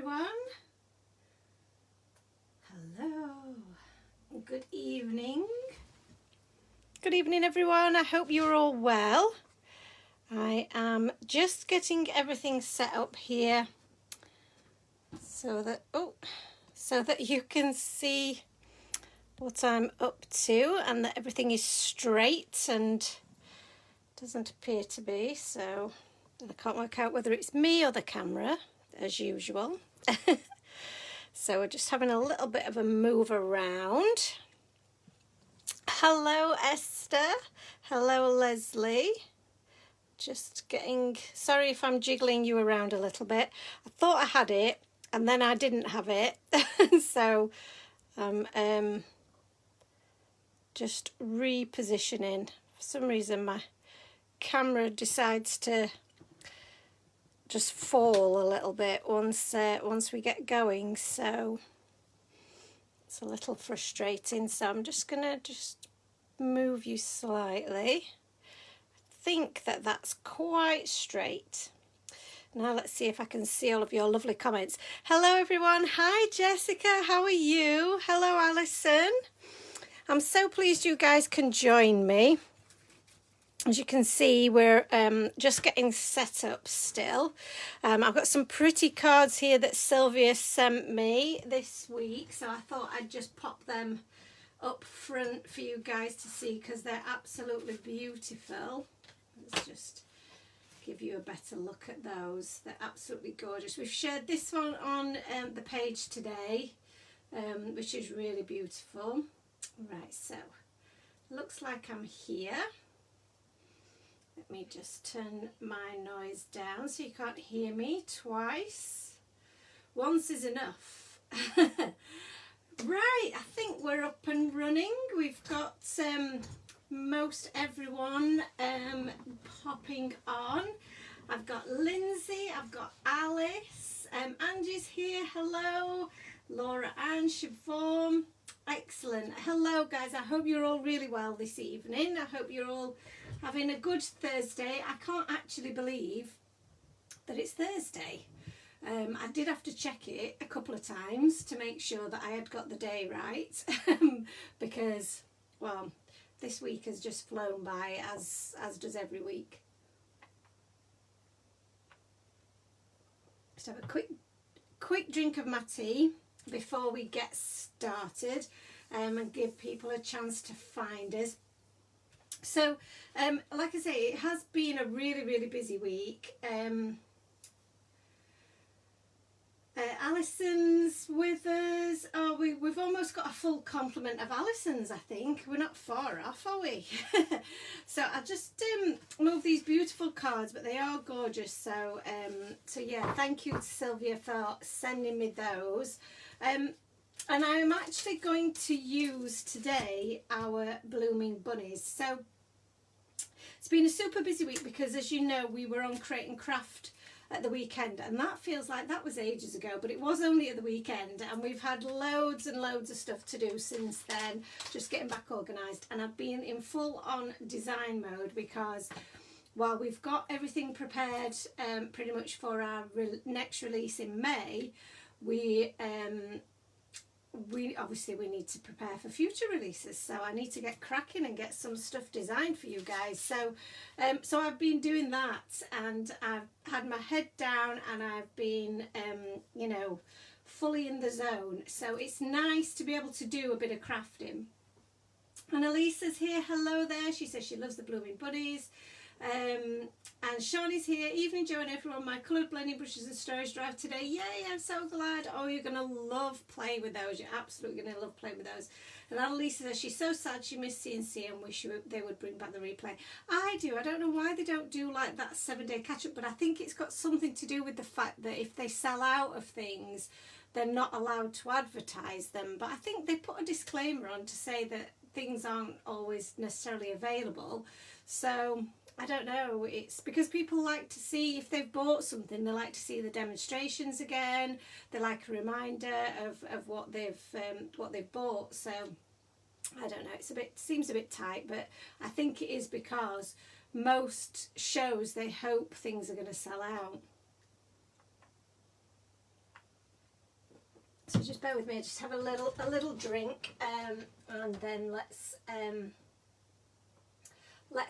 everyone. Hello. Good evening. Good evening, everyone. I hope you're all well. I am just getting everything set up here so that you can see what I'm up to and that everything is straight, and doesn't appear to be, so I can't work out whether it's me or the camera as usual. So we're just having a little bit of a move around. Hello Esther, hello Leslie. Just getting, sorry if I'm jiggling you around a little bit. I thought I had it and then I didn't have it. So just repositioning. For some reason my camera decides to just fall a little bit once we get going, so it's a little frustrating. So I'm just gonna move you slightly. I think that's quite straight. Now let's see if I can see all of your lovely comments. Hello everyone. Hi Jessica, how are you? Hello Alison. I'm so pleased you guys can join me. As you can see, we're just getting set up still. I've got some pretty cards here that Sylvia sent me this week, so I thought I'd just pop them up front for you guys to see because they're absolutely beautiful. Let's just give you a better look at those. They're absolutely gorgeous. We've shared this one on the page today, which is really beautiful. Right, so looks like I'm here. Let me just turn my noise down so you can't hear me twice. Once is enough. Right, I think we're up and running. We've got most everyone popping on. I've got Lindsay, I've got Alice, Angie's here, hello. Laura Ann, Siobhan, excellent. Hello guys, I hope you're all really well this evening. I hope you're all having a good Thursday. I can't actually believe that it's Thursday. I did have to check it a couple of times to make sure that I had got the day right because, well, this week has just flown by as does every week. Just have a quick drink of my tea before we get started and give people a chance to find us. So, like I say, it has been a really busy week. Alison's with us. Oh, we've almost got a full complement of Alisons, I think. We're not far off, are we? So I just move these beautiful cards, but they are gorgeous. So, yeah, thank you to Sylvia for sending me those. And I'm actually going to use today our blooming bunnies. So it's been a super busy week because, as you know, we were on Create and Craft at the weekend, and that feels like that was ages ago, but it was only at the weekend, and we've had loads and loads of stuff to do since then, just getting back organised. And I've been in full on design mode because while we've got everything prepared pretty much for our next release in May, we obviously need to prepare for future releases, so I need to get cracking and get some stuff designed for you guys. So so I've been doing that, and I've had my head down, and I've been you know, fully in the zone. So it's nice to be able to do a bit of crafting. And Elisa's here, hello there. She says she loves the blooming bunnies. And Shawnee's here. Evening Joe and everyone, my coloured blending brushes and storage drive today. Yay, I'm so glad. Oh, you're going to love playing with those. You're absolutely going to love playing with those. And Annalisa says she's so sad she missed CNC and wish they would bring back the replay. I do. I don't know why they don't do like that 7-day catch-up, but I think it's got something to do with the fact that if they sell out of things, they're not allowed to advertise them. But I think they put a disclaimer on to say that things aren't always necessarily available. So I don't know, it's because people like to see, if they've bought something, they like to see the demonstrations again. They like a reminder of what they've bought. So I don't know, seems a bit tight, but I think it is because most shows, they hope things are going to sell out. So just bear with me, just have a little drink, and then let's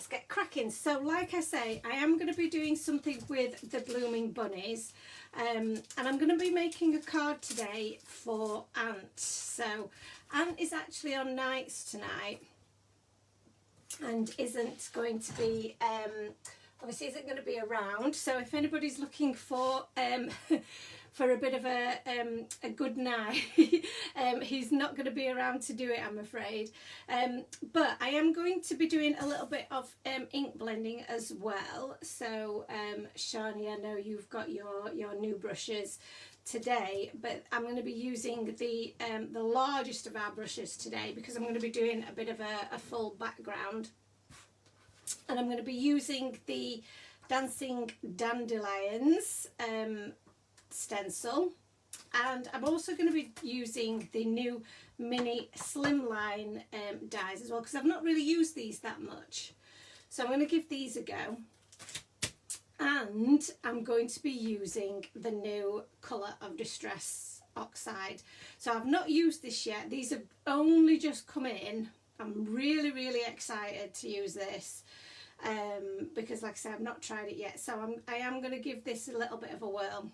get cracking. So like I say, I am going to be doing something with the blooming bunnies, and I'm going to be making a card today for Ant. So Ant is actually on nights tonight and isn't going to be obviously isn't going to be around. So if anybody's looking for for a bit of a good night, he's not going to be around to do it, I'm afraid. But I am going to be doing a little bit of ink blending as well. So Shani, I know you've got your new brushes today, but I'm going to be using the largest of our brushes today because I'm going to be doing a bit of a full background, and I'm going to be using the Dancing Dandelions stencil, and I'm also going to be using the new mini slimline dies as well, because I've not really used these that much. So I'm going to give these a go, and I'm going to be using the new Colour of Distress Oxide. So I've not used this yet, these have only just come in. I'm really excited to use this because like I said, I've not tried it yet, so I am going to give this a little bit of a whirl.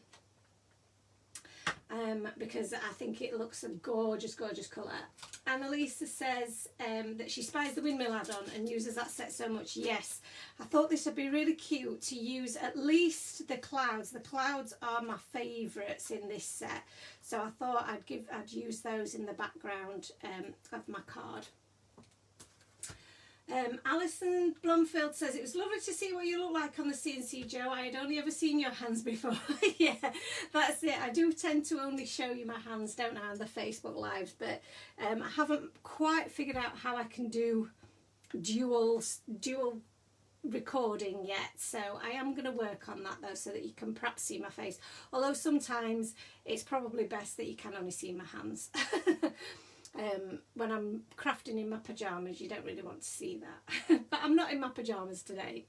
Because I think it looks a gorgeous colour. Annalisa says that she spies the windmill add-on and uses that set so much. Yes, I thought this would be really cute to use at least the clouds. The clouds are my favourites in this set, so I thought I'd use those in the background of my card. Alison Blomfield says, it was lovely to see what you look like on the CNC, Joe. I had only ever seen your hands before. Yeah, that's it. I do tend to only show you my hands, don't I, on the Facebook Lives, but I haven't quite figured out how I can do dual recording yet, so I am going to work on that though, so that you can perhaps see my face, although sometimes it's probably best that you can only see my hands. When I'm crafting in my pyjamas, you don't really want to see that. But I'm not in my pyjamas today.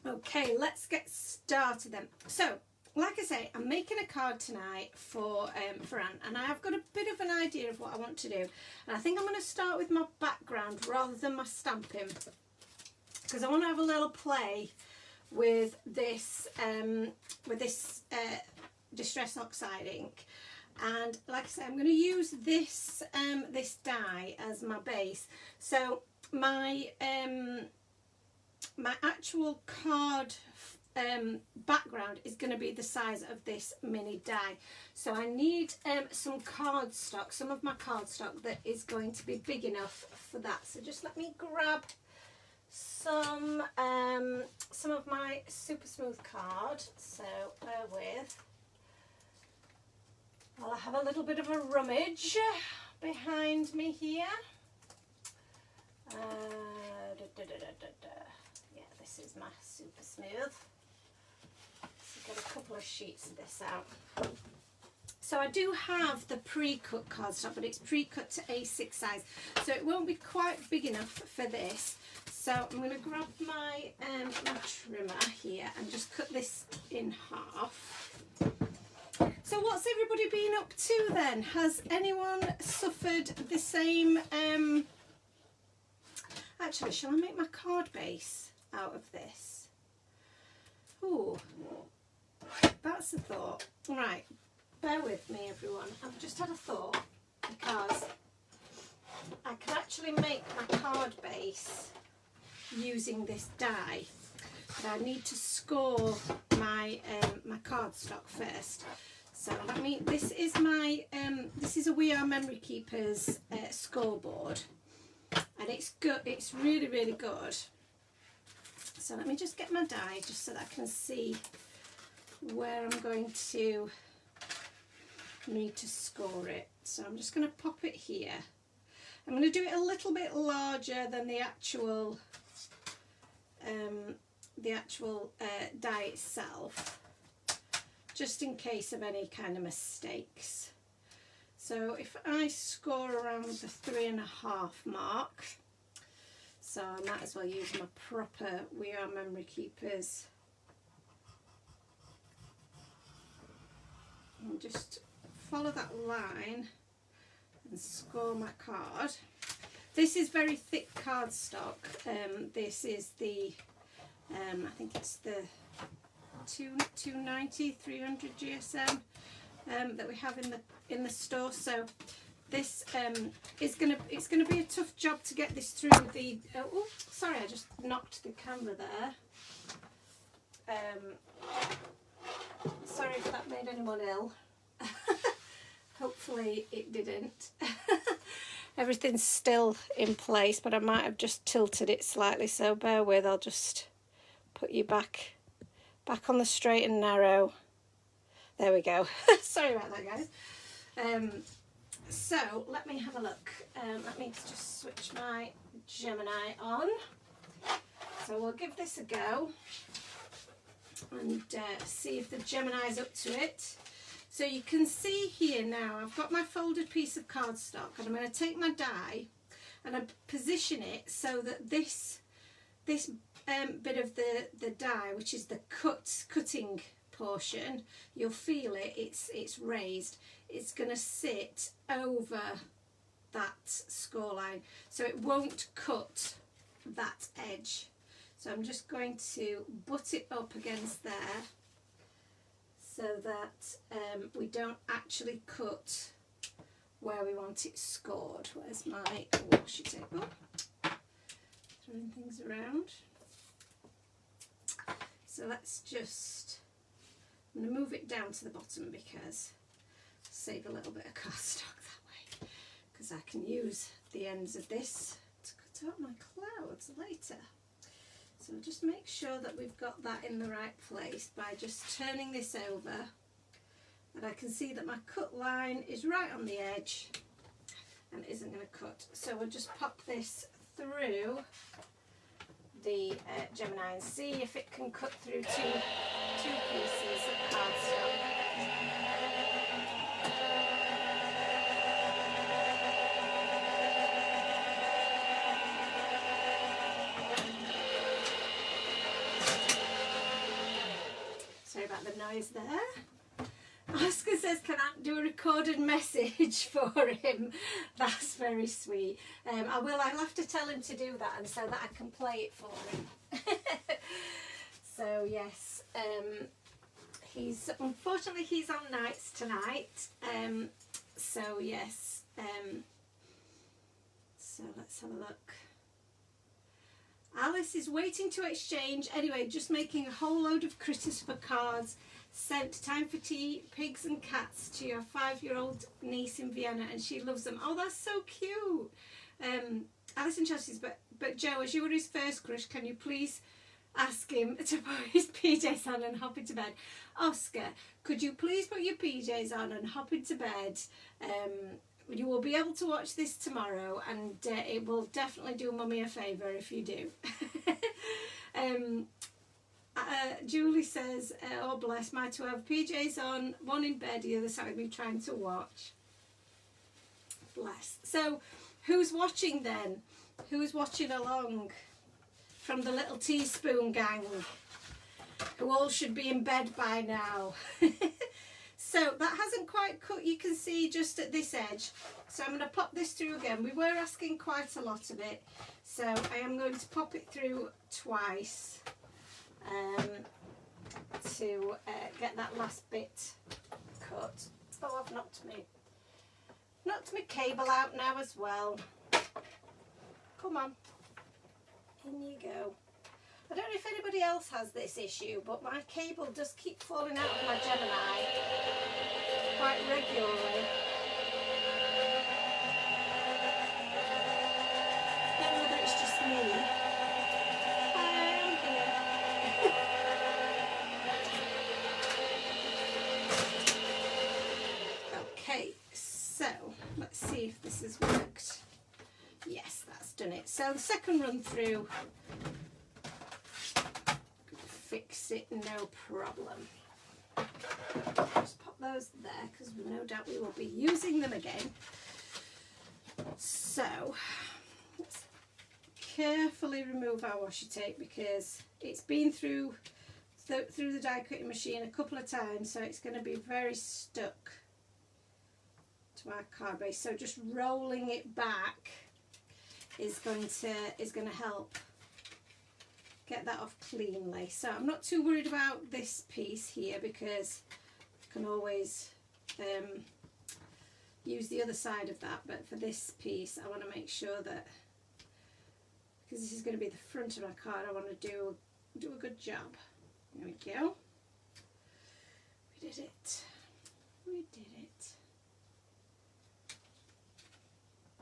Okay, let's get started then. So, like I say, I'm making a card tonight for Ant, and I have got a bit of an idea of what I want to do. And I think I'm going to start with my background rather than my stamping, because I want to have a little play with this Distress Oxide ink. And like I said, I'm going to use this this die as my base. So my my actual card background is going to be the size of this mini die. So I need some cardstock, some of my cardstock that is going to be big enough for that. So just let me grab some of my super smooth card. So bear with. I'll have a little bit of a rummage behind me here. Yeah, this is my super smooth. So get a couple of sheets of this out. So I do have the pre-cut cardstock, but it's pre-cut to A6 size, so it won't be quite big enough for this. So I'm going to grab my my trimmer here and just cut this in half. So what's everybody been up to then? Has anyone suffered the same... Actually, shall I make my card base out of this? Ooh, that's a thought. Right, bear with me everyone. I've just had a thought, because I could actually make my card base using this die. But I need to score my my cardstock first. So let me. This is my this is a We Are Memory Keepers scoreboard, and it's good. It's really good. So let me just get my die just so that I can see where I'm going to need to score it. So I'm just going to pop it here. I'm going to do it a little bit larger than the actual die itself, just in case of any kind of mistakes. So if I score around the 3.5 mark, so I might as well use my proper We Are Memory Keepers I'll just follow that line and score my card. This is very thick cardstock. This is the, I think it's the 290, 300 GSM that we have in the store. So this it's gonna be a tough job to get this through the. Oh, sorry, I just knocked the camera there. Sorry if that made anyone ill. Hopefully it didn't. Everything's still in place, but I might have just tilted it slightly, so bear with. I'll just put you back on the straight and narrow. There we go. Sorry about that, guys. So let me have a look. Let me just switch my Gemini on. So we'll give this a go and see if the Gemini's up to it. So you can see here now, I've got my folded piece of cardstock, and I'm going to take my die and I position it so that this bit of the die, which is the cutting portion, you'll feel it, it's raised. It's going to sit over that score line, so it won't cut that edge. So I'm just going to butt it up against there so that we don't actually cut where we want it scored. Where's my washi tape? Oh, throwing things around. So let's just, I'm going to move it down to the bottom because save a little bit of cardstock that way, because I can use the ends of this to cut out my clouds later. So just make sure that we've got that in the right place by just turning this over, and I can see that my cut line is right on the edge and isn't going to cut. So we'll just pop this through the Gemini and see if it can cut through two pieces of cardstock. Sorry about the noise there. Oscar says, can I do a recorded message for him? That's very sweet. I'll have to tell him to do that, and so that I can play it for him. So yes, unfortunately he's on nights tonight. So yes, so let's have a look. Alice is waiting to exchange. Anyway, just making a whole load of critters for cards. Sent time for tea, pigs and cats to your 5-year-old niece in Vienna, and she loves them. Oh, that's so cute. Alice and Chelsea's, but Joe, as you were his first crush, can you please ask him to put his PJs on and hop into bed? Oscar, could you please put your PJs on and hop into bed? You will be able to watch this tomorrow, and it will definitely do Mummy a favour if you do. Julie says, oh bless, my 2 have PJs on, one in bed, the other side of me trying to watch. Bless. So who's watching then? Who's watching along from the little teaspoon gang, who all should be in bed by now? So that hasn't quite cut, you can see, just at this edge. So I'm going to pop this through again. We were asking quite a lot of it, so I am going to pop it through twice to get that last bit cut. Oh, I've knocked my cable out now as well. Come on, in you go. I don't know if anybody else has this issue, but my cable does keep falling out of my Gemini quite regularly. I don't know whether it's just me. I am here. Okay, so let's see if this has worked. Yes, that's done it. So the second run through, fix it, no problem. Just pop those there because no doubt we will be using them again. So let's carefully remove our washi tape because it's been through through the die cutting machine a couple of times, so it's going to be very stuck to our card base. So just rolling it back is going to help get that off cleanly. So I'm not too worried about this piece here because I can always use the other side of that, but for this piece I want to make sure that, because this is going to be the front of my card, I want to do a good job. There we go. We did it. We did it.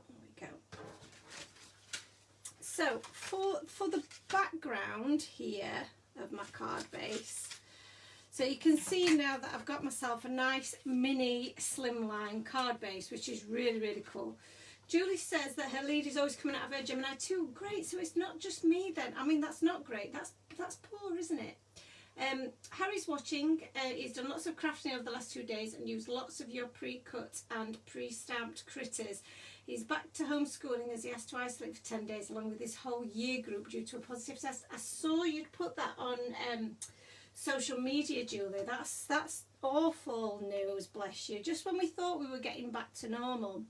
There we go. So for the background here of my card base, so you can see now that I've got myself a nice mini slimline card base, which is really, really cool. Julie says that her lead is always coming out of her Gemini too. Great, so it's not just me then. I mean, that's not great. That's poor, isn't it? Harry's watching. He's done lots of crafting over the last 2 days and used lots of your pre-cut and pre-stamped critters. He's back to homeschooling as he has to isolate for 10 days along with his whole year group due to a positive test. I saw you'd put that on social media, Julie. That's awful news, bless you. Just when we thought we were getting back to normal.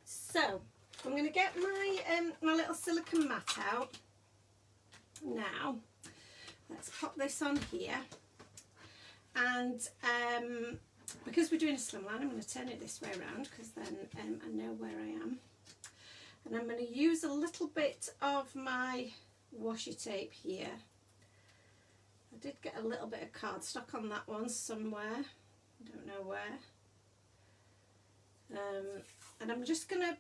So I'm going to get my little silicone mat out now. Let's pop this on here, and because we're doing a slimline, I'm going to turn it this way around because then I know where I am. And I'm going to use a little bit of my washi tape here. I did get a little bit of cardstock on that one somewhere. I don't know where. And I'm just going to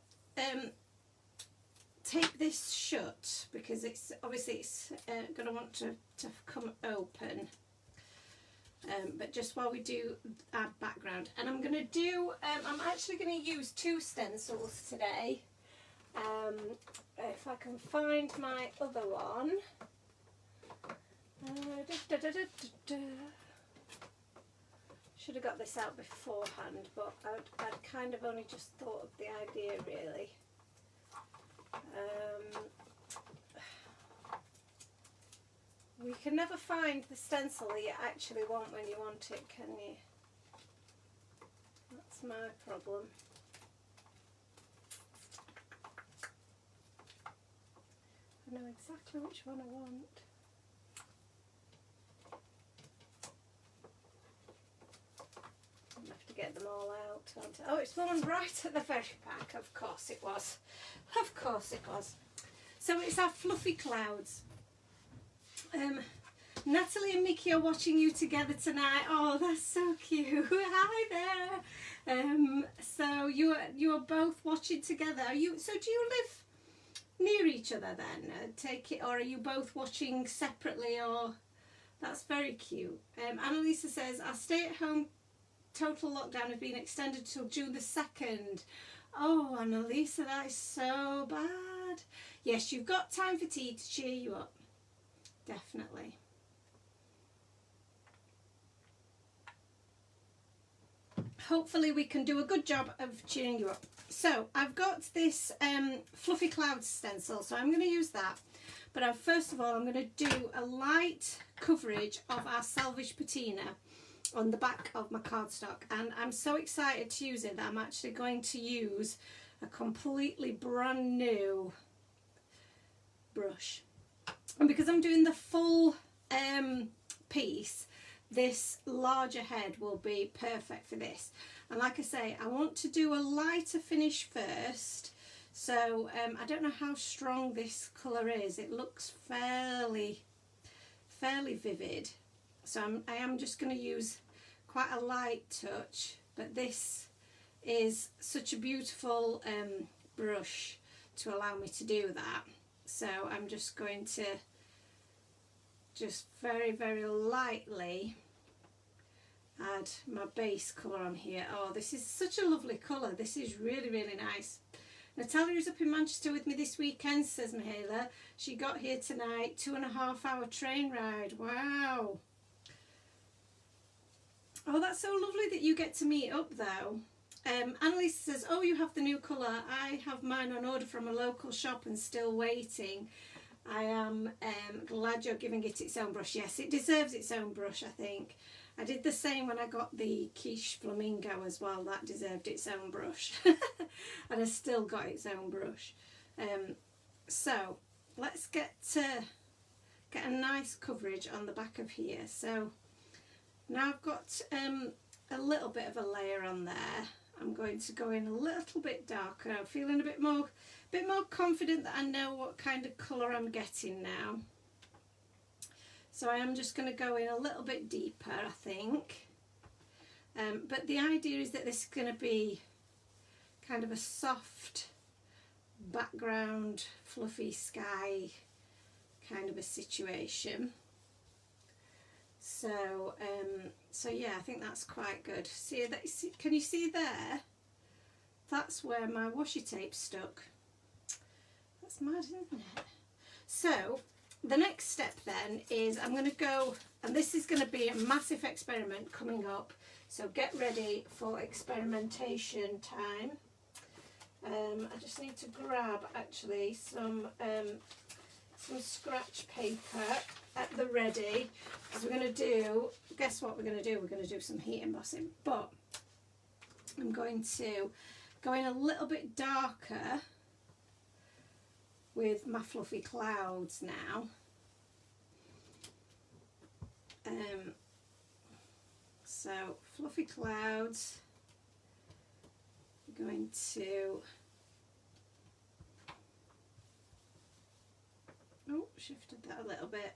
tape this shut because it's obviously going to want to come open. But just while we do our background, and I'm going to do, I'm actually going to use 2 stencils today. If I can find my other one. Should have got this out beforehand, but I'd kind of only just thought of the idea really. We can never find the stencil that you actually want when you want it, can you? That's my problem. I know exactly which one I want. I'll have to get them all out. Oh, it's one right at the very back. Of course it was. Of course it was. So it's our fluffy clouds. Natalie and Mickey are watching you together tonight. Oh, that's so cute. Hi there. So you are both watching together. So do you live near each other then? Take it, or are you both watching separately? Or that's very cute. Annalisa says our stay-at-home total lockdown has been extended till June the 2nd. Oh, Annalisa, that is so bad. Yes, you've got time for tea to cheer you up. Definitely. Hopefully we can do a good job of cheering you up. So I've got this fluffy cloud stencil, so I'm going to use that. But first of all, I'm going to do a light coverage of our Salvage Patina on the back of my cardstock, and I'm so excited to use it that I'm actually going to use a completely brand new brush. And because I'm doing the full piece, this larger head will be perfect for this. And like I say, I want to do a lighter finish first. So I don't know how strong this colour is. It looks fairly vivid. So I am just going to use quite a light touch. But this is such a beautiful brush to allow me to do that. So I'm just going to very, very lightly add my base colour on here. Oh, this is such a lovely colour. This is really, really nice. Natalia is up in Manchester with me this weekend, says Mihaela. She got here tonight, 2.5-hour train ride. Wow. Oh, that's so lovely that you get to meet up though. Annalise says, oh, you have the new colour. I have mine on order from a local shop and still waiting. I am glad you're giving it its own brush. Yes, it deserves its own brush, I think. I did the same when I got the Quiche Flamingo as well. That deserved its own brush. And it's still got its own brush. So let's get a nice coverage on the back of here. So now I've got a little bit of a layer on there. I'm going to go in a little bit darker. I'm feeling a bit more confident that I know what kind of colour I'm getting now. So I am just going to go in a little bit deeper, I think. But the idea is that this is going to be kind of a soft background, fluffy sky kind of a situation. So yeah, I think that's quite good. See that? Can you see there? That's where my washi tape stuck. That's mad, isn't it? So the next step then is I'm going to go, and this is going to be a massive experiment coming up. So get ready for experimentation time. I just need to grab actually some scratch paper at the ready, because we're going to do, guess what we're going to do? We're going to do some heat embossing, but I'm going to go in a little bit darker with my fluffy clouds now. So fluffy clouds, I'm going to shifted that a little bit.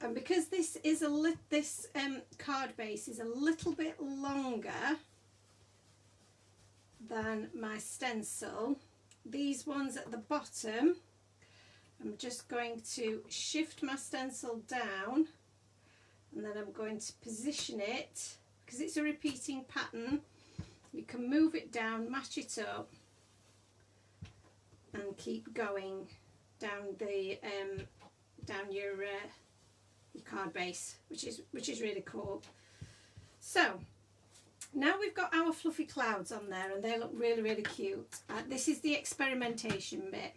And because this is card base is a little bit longer than my stencil, these ones at the bottom, I'm just going to shift my stencil down, and then I'm going to position it, because it's a repeating pattern. You can move it down, match it up, and keep going down the down your card base, which is really cool. So now we've got our fluffy clouds on there, and they look really cute. This is the experimentation bit.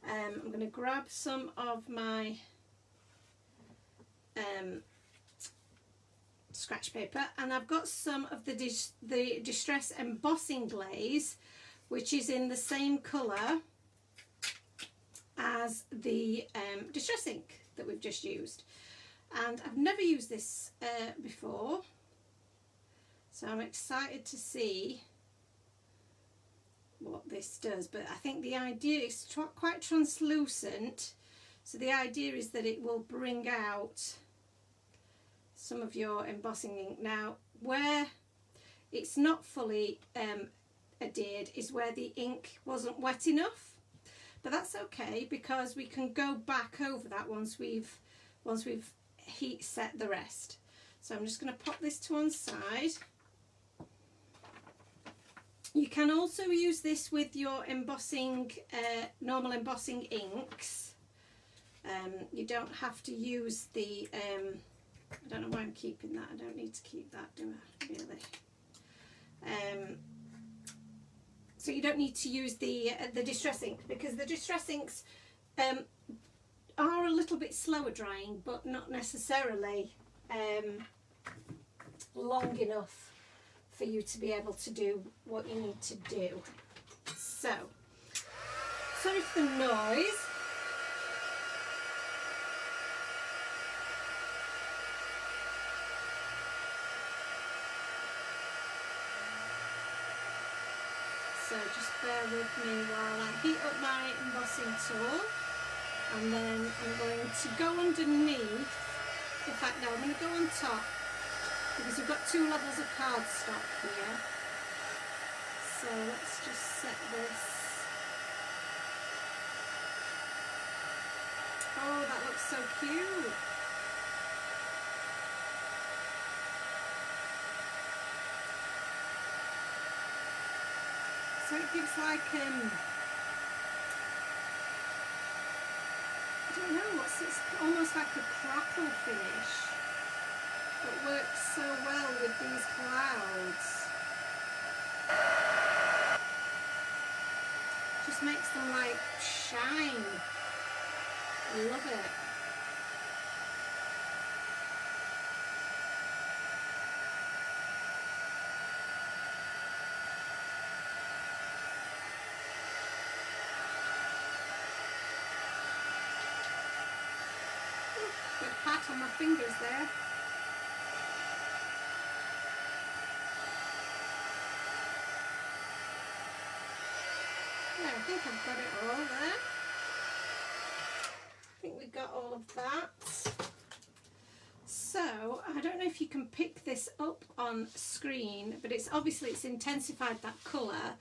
I'm going to grab some of my scratch paper, and I've got some of the Distress Embossing Glaze, which is in the same colour as the Distress ink that we've just used. And I've never used this before, so I'm excited to see what this does. But I think the idea is quite translucent, so the idea is that it will bring out some of your embossing ink. Now where it's not fully adhered is where the ink wasn't wet enough, but that's okay, because we can go back over that once we've heat set the rest. So I'm just going to pop this to one side. You can also use this with your embossing, normal embossing inks. You don't have to use the, I don't know why I'm keeping that. I don't need to keep that, do I, really? So you don't need to use the Distress ink, because the Distress inks are a little bit slower drying, but not necessarily long enough for you to be able to do what you need to do. So, sorry for the noise. So just bear with me while I heat up my embossing tool, and then I'm going to go underneath. In fact, no, I'm going to go on top, because we've got two levels of cardstock here. So let's just set this. Oh, that looks so cute. So it gives like, I don't know, it's almost like a crackle finish. It works so well with these clouds. just makes them like shine. I love it. Good pat on my fingers there. Yeah, I think I've got it all there. I think we got all of that. So, I don't know if you can pick this up on screen, but it's obviously it's intensified that colour.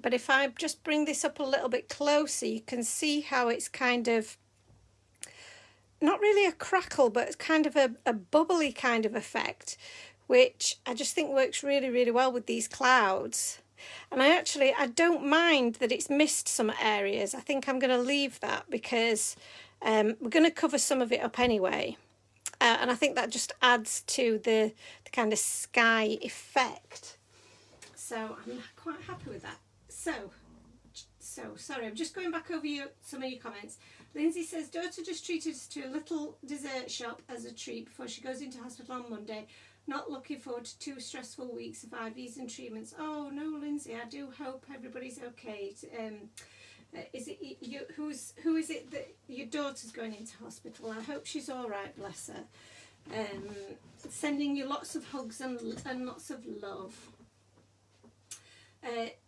But if I just bring this up a little bit closer, you can see how it's kind of, not really a crackle, but it's kind of a bubbly kind of effect, which I just think works really, really well with these clouds. And I don't mind that it's missed some areas. I think I'm going to leave that because we're going to cover some of it up anyway. And I think that just adds to the kind of sky effect. So I'm quite happy with that. So sorry, I'm just going back over some of your comments. Lindsay says, daughter just treated us to a little dessert shop as a treat before she goes into hospital on Monday. Not looking forward to 2 stressful weeks of IVs and treatments. Oh no, Lindsay, I do hope everybody's okay. Is it you? Who is it that your daughter's going into hospital? I hope she's all right, bless her. Sending you lots of hugs and lots of love.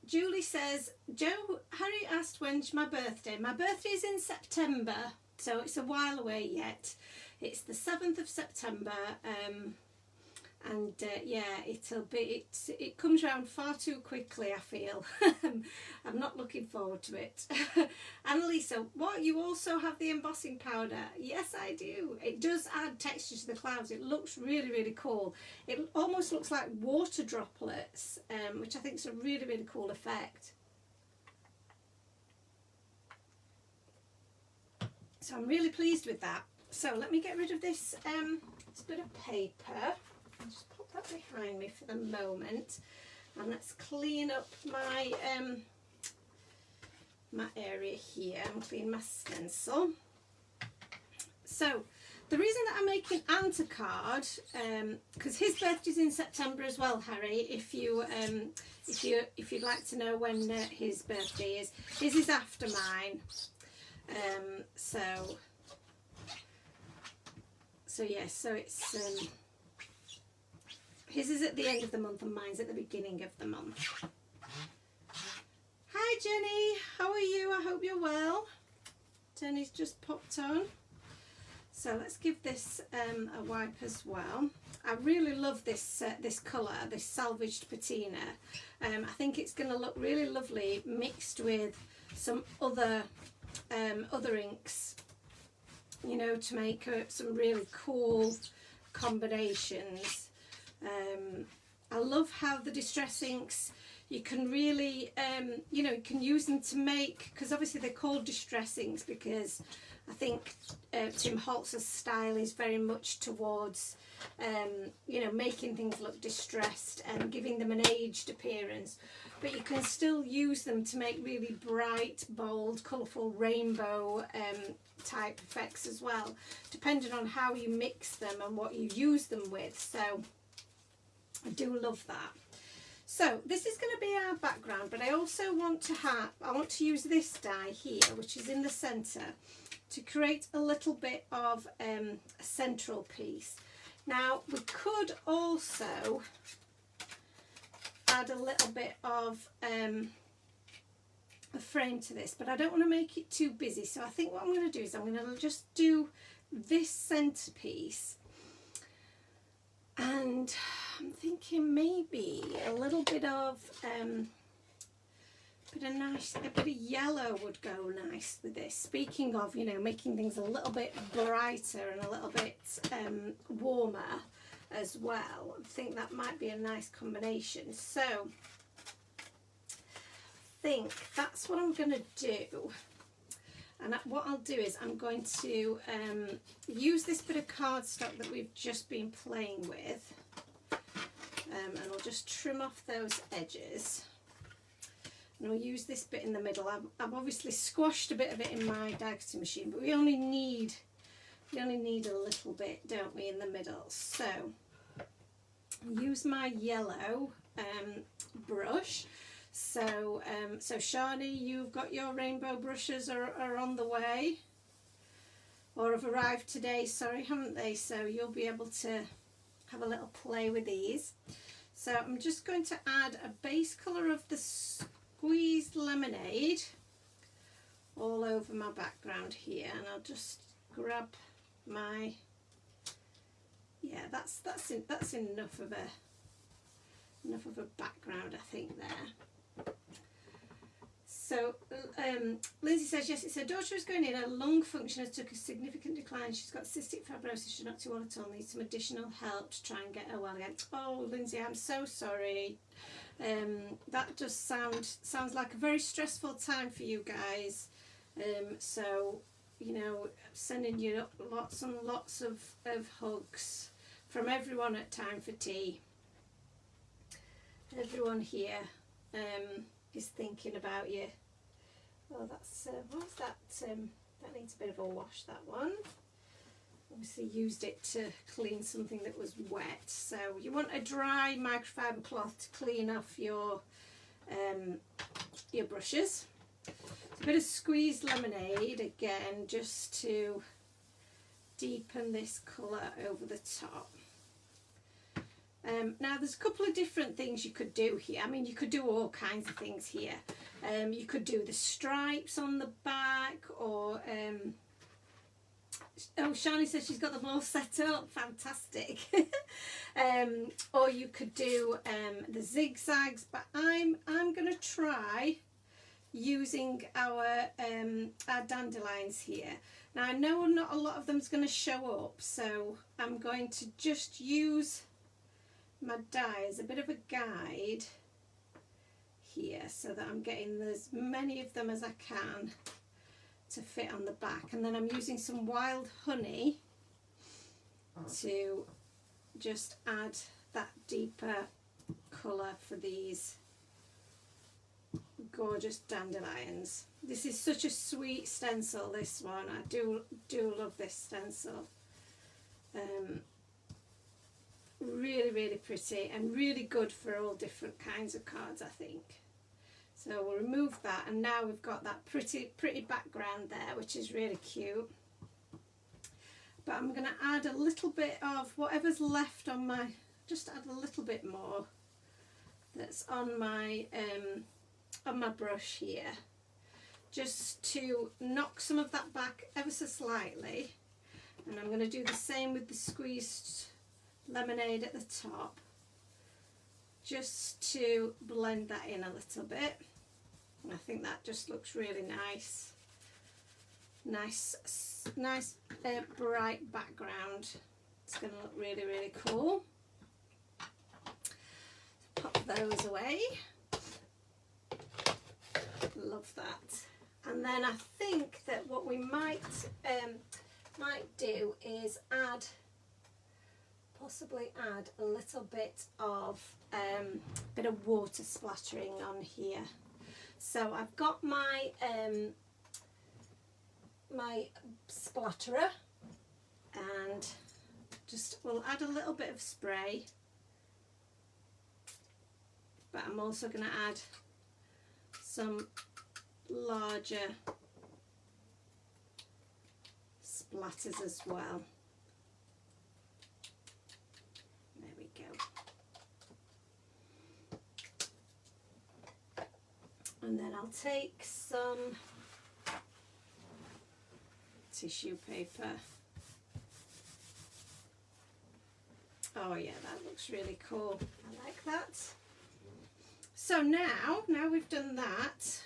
Julie says, Joe, Harry asked when's my birthday. My birthday is in September, so it's a while away yet. It's the 7th of September. Yeah, it comes around far too quickly, I feel. I'm not looking forward to it. Annalisa, what, you also have the embossing powder? Yes, I do. It does add texture to the clouds. It looks really, really cool. It almost looks like water droplets, which I think is a really, really cool effect. So I'm really pleased with that. So let me get rid of this bit of paper. I'll just pop that behind me for the moment, and let's clean up my my area here and clean my stencil. So the reason that I'm making Ant a card, because his birthday's in September as well, Harry. If you'd like to know when his birthday is, his is after mine. So yes, so it's. His is at the end of the month and mine's at the beginning of the month. Hi Jenny, how are you? I hope you're well. Jenny's just popped on. So let's give this a wipe as well. I really love this this colour, this salvaged patina. I think it's going to look really lovely mixed with some other inks, you know, to make some really cool combinations. I love how the distress inks, you can really, you know, you can use them to make, because obviously they're called distress inks because I think Tim Holtz's style is very much towards, you know, making things look distressed and giving them an aged appearance. But you can still use them to make really bright, bold, colourful rainbow type effects as well, depending on how you mix them and what you use them with. So I do love that. So this is going to be our background, but I also want to use this die here, which is in the centre, to create a little bit of a central piece. Now we could also add a little bit of a frame to this, but I don't want to make it too busy. So I think what I'm going to do is I'm going to just do this centerpiece. And I'm thinking maybe a little bit of a bit of yellow would go nice with this. Speaking of, you know, making things a little bit brighter and a little bit warmer as well, I think that might be a nice combination. So I think that's what I'm going to do. And what I'll do is I'm going to use this bit of cardstock that we've just been playing with, and I'll just trim off those edges. and I'll use this bit in the middle. I've obviously squashed a bit of it in my die cutting machine, but we only need a little bit, don't we, in the middle. So use my yellow brush. So Shani, you've got your rainbow brushes are on the way, or have arrived today, sorry, haven't they? So you'll be able to have a little play with these. So I'm just going to add a base colour of the squeezed lemonade all over my background here, and I'll just grab my, yeah, that's enough of a background, I think, there. So Lindsay says, yes, it's her daughter is going in. Her lung function has took a significant decline. She's got cystic fibrosis. She's not too well at all. Needs some additional help to try and get her well again. Oh, Lindsay, I'm so sorry. That just sounds like a very stressful time for you guys. So, you know, sending you lots and lots of hugs from everyone at Time for Tea. Everyone here is thinking about you. Oh, that's what's that? That needs a bit of a wash, that one. Obviously used it to clean something that was wet. So you want a dry microfiber cloth to clean off your brushes. A bit of squeezed lemonade again, just to deepen this colour over the top. Now there's a couple of different things you could do here. I mean, you could do all kinds of things here. You could do the stripes on the back, or oh, Shani says she's got them all set up. Fantastic. Or you could do the zigzags, but I'm going to try using our dandelions here. Now I know not a lot of them's going to show up, so I'm going to just use my die as a bit of a guide here, so that I'm getting as many of them as I can to fit on the back. And then I'm using some wild honey to just add that deeper colour for these gorgeous dandelions. This is such a sweet stencil, this one. I do love this stencil. Really, really pretty and really good for all different kinds of cards, I think. So we'll remove that, and now we've got that pretty background there, which is really cute. But I'm going to add a little bit of whatever's left on my, just add a little bit more that's on my brush here, just to knock some of that back ever so slightly. And I'm going to do the same with the squeezed lemonade at the top, just to blend that in a little bit. And I think that just looks really nice. Nice bright background. It's going to look really, really cool. Pop those away. Love that. And then I think that what we might do is possibly add a little bit of water splattering on here. So I've got my my splatterer, and we'll add a little bit of spray, but I'm also going to add some larger splatters as well. There we go. And then I'll take some tissue paper. Oh yeah, that looks really cool. I like that. So now we've done that,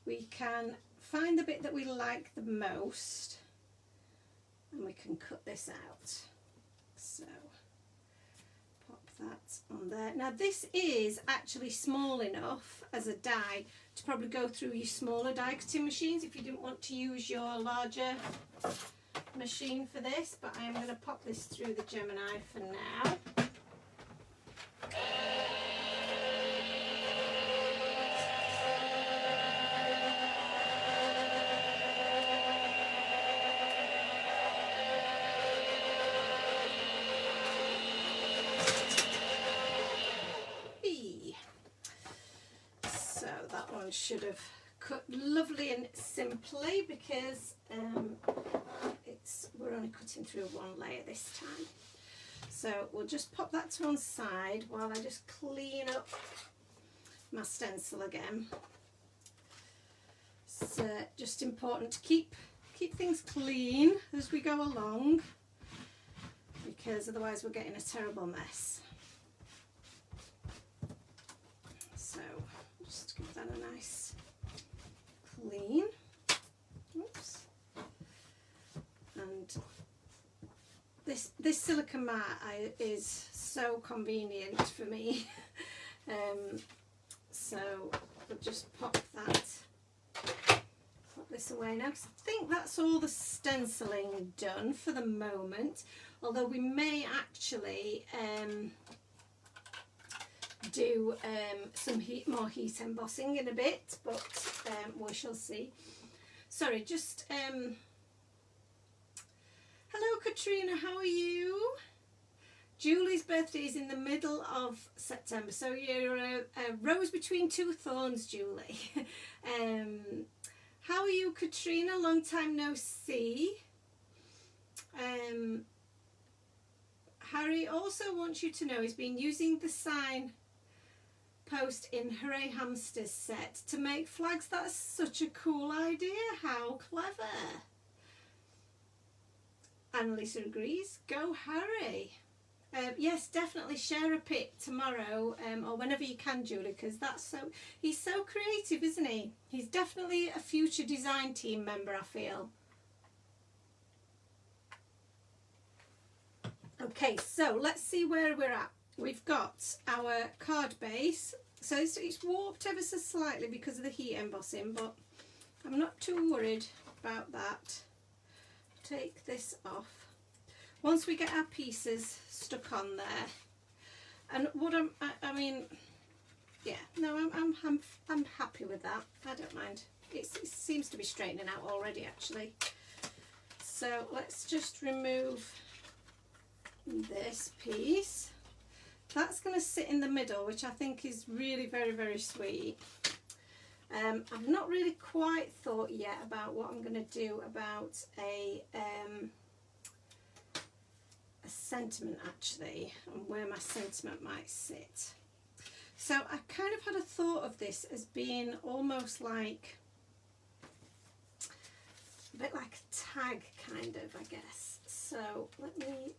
we can find the bit that we like the most, and we can cut this out. So pop that on there. Now this is actually small enough as a die to probably go through your smaller die cutting machines if you didn't want to use your larger machine for this, but I am going to pop this through the Gemini for now. one should have cut lovely and simply because we're only cutting through one layer this time. So we'll just pop that to one side while I just clean up my stencil again. It's just important to keep things clean as we go along, because otherwise we're getting a terrible mess. So just give that a nice clean. Oops. And this silicone mat is so convenient for me. So we'll just pop this away now, because I think that's all the stenciling done for the moment, although we may actually do some more heat embossing in a bit, but we shall see. Sorry, just hello Katrina, how are you? Julie's birthday is in the middle of September, so you're a rose between two thorns, Julie. How are you, Katrina? Long time no see. Harry also wants you to know he's been using the sign post in Hooray Hamsters set to make flags. That's such a cool idea. How clever. Annalisa agrees. Go Harry. Yes, definitely share a pic tomorrow or whenever you can, Julie, because he's so creative, isn't he? He's definitely a future design team member, I feel. Okay, so let's see where we're at. We've got our card base. So it's warped ever so slightly because of the heat embossing, but I'm not too worried about that. Take this off. Once we get our pieces stuck on there, and what I mean, yeah, no, I'm happy with that. I don't mind. It seems to be straightening out already, actually. So let's just remove this piece. That's going to sit in the middle, which I think is really very, very sweet. I've not really quite thought yet about what I'm going to do about a sentiment, actually, and where my sentiment might sit. So I kind of had a thought of this as being almost like a bit like a tag, kind of, I guess. So let me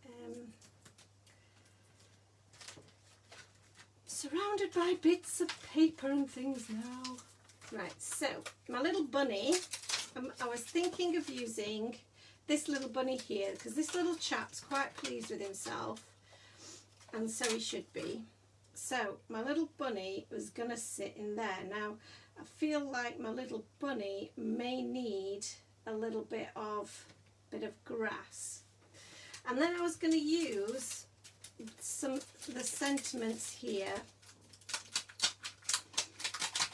surrounded by bits of paper and things now. Right, so my little bunny, I was thinking of using this little bunny here, because this little chap's quite pleased with himself, and so he should be. So my little bunny was going to sit in there. Now I feel like my little bunny may need a little bit of grass, and then I was going to use the sentiments here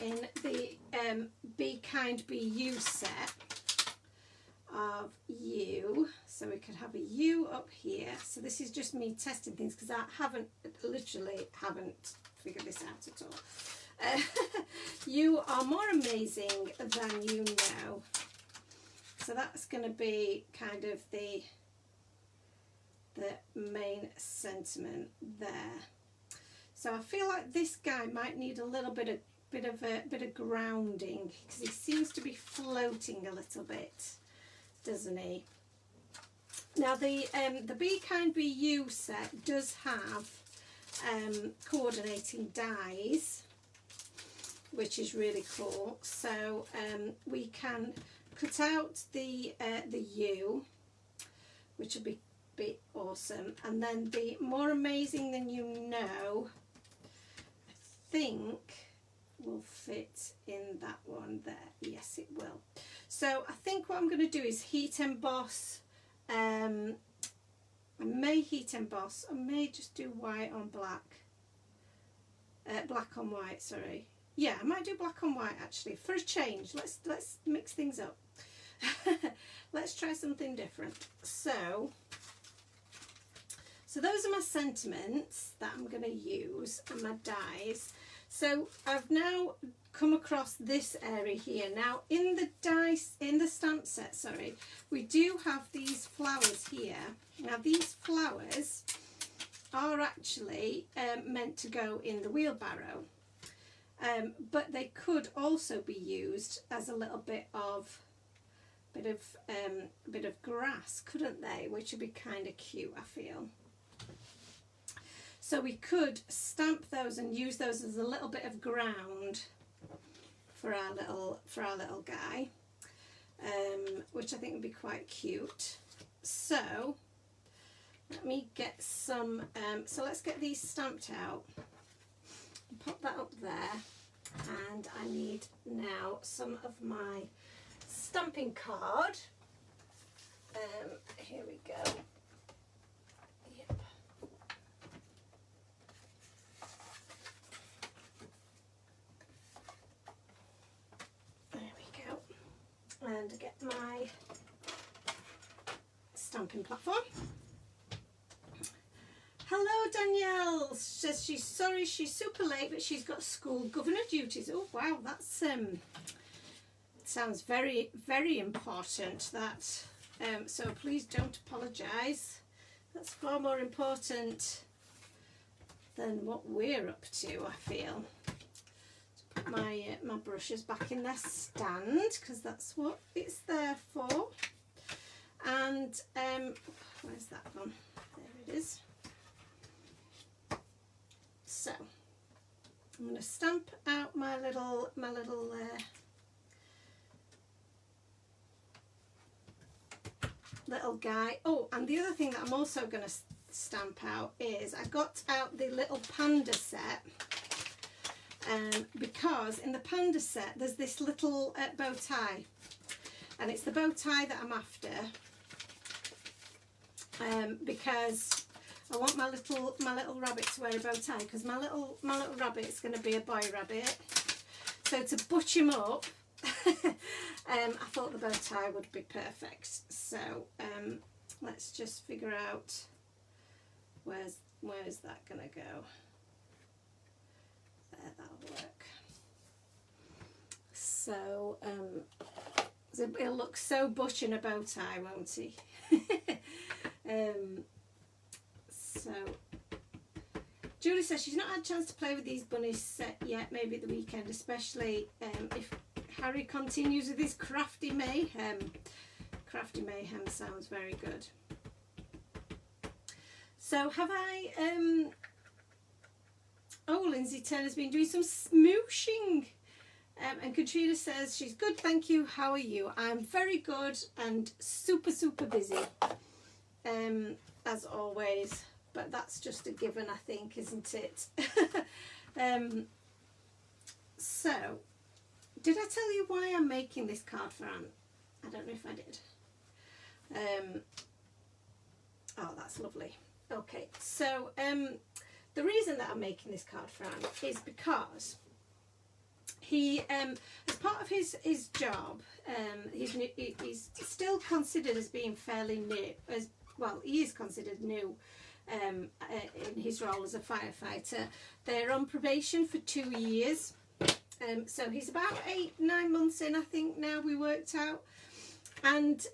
in the Be Kind Be You set of you. So we could have a you up here. So this is just me testing things, because I literally haven't figured this out at all. You are more amazing than you know. So that's going to be kind of the main sentiment there. So I feel like this guy might need a little bit of grounding, because he seems to be floating a little bit, doesn't he? Now the Be Kind Be You set does have coordinating dies, which is really cool. So we can cut out the U, which will be awesome, and then the more amazing than you know, I think will fit in that one there. Yes, it will. So I think what I'm going to do is heat emboss. I may heat emboss. I may just do white on black. Black on white, sorry. Yeah, I might do black on white actually for a change. Let's mix things up. Let's try something different. So those are my sentiments that I'm going to use, and my dies. So I've now come across this area here. Now in the stamp set, sorry, we do have these flowers here. Now these flowers are actually meant to go in the wheelbarrow, but they could also be used as a little bit of grass, couldn't they? Which would be kind of cute, I feel. So we could stamp those and use those as a little bit of ground for our little guy, which I think would be quite cute. So let me get some. So let's get these stamped out. Pop that up there, and I need now some of my stamping card. Here we go. Yep. There we go. And get my stamping platform. Hello, Danielle. Says she's sorry she's super late, but she's got school governor duties. Oh wow, that's sounds very, very important, that. So please don't apologise. That's far more important than what we're up to, I feel. Put my my brushes back in their stand, because that's what it's there for. And where's that gone? There it is. So I'm going to stamp out my little little guy. Oh, and the other thing that I'm also going to stamp out is I got out the little panda set, because in the panda set there's this little bow tie, and it's the bow tie that I'm after, because I want my little rabbit to wear a bow tie, because my little rabbit's going to be a boy rabbit. So to butch him up, I thought the bow tie would be perfect. So let's just figure out where's that going to go. There, that'll work. So he'll look so butch in a bow tie, won't he? So Julie says she's not had a chance to play with these bunnies set yet, maybe at the weekend, especially if Harry continues with his crafty mayhem. Crafty mayhem sounds very good. So have I oh, Lindsay Turner's been doing some smooshing, and Katrina says she's good, thank you, how are you? I'm very good and super busy, as always. But that's just a given, I think, isn't it? So, did I tell you why I'm making this card for Anne? I don't know if I did. Oh, that's lovely. Okay, so the reason that I'm making this card for Anne is because he, as part of his job, he's still considered as being fairly new, as well, he is considered new. In his role as a firefighter. They're on probation for 2 years, so he's about 8-9 months in, I think, now, we worked out, and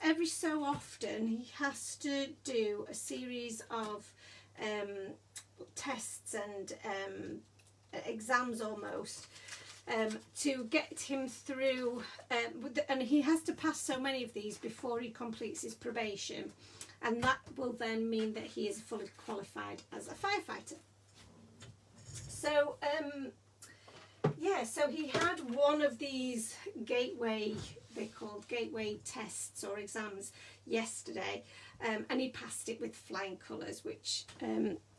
every so often he has to do a series of tests and exams almost, to get him through, and he has to pass so many of these before he completes his probation. And that will then mean that he is fully qualified as a firefighter. So, yeah, so he had one of these gateway, they're called gateway tests or exams yesterday, and he passed it with flying colours, which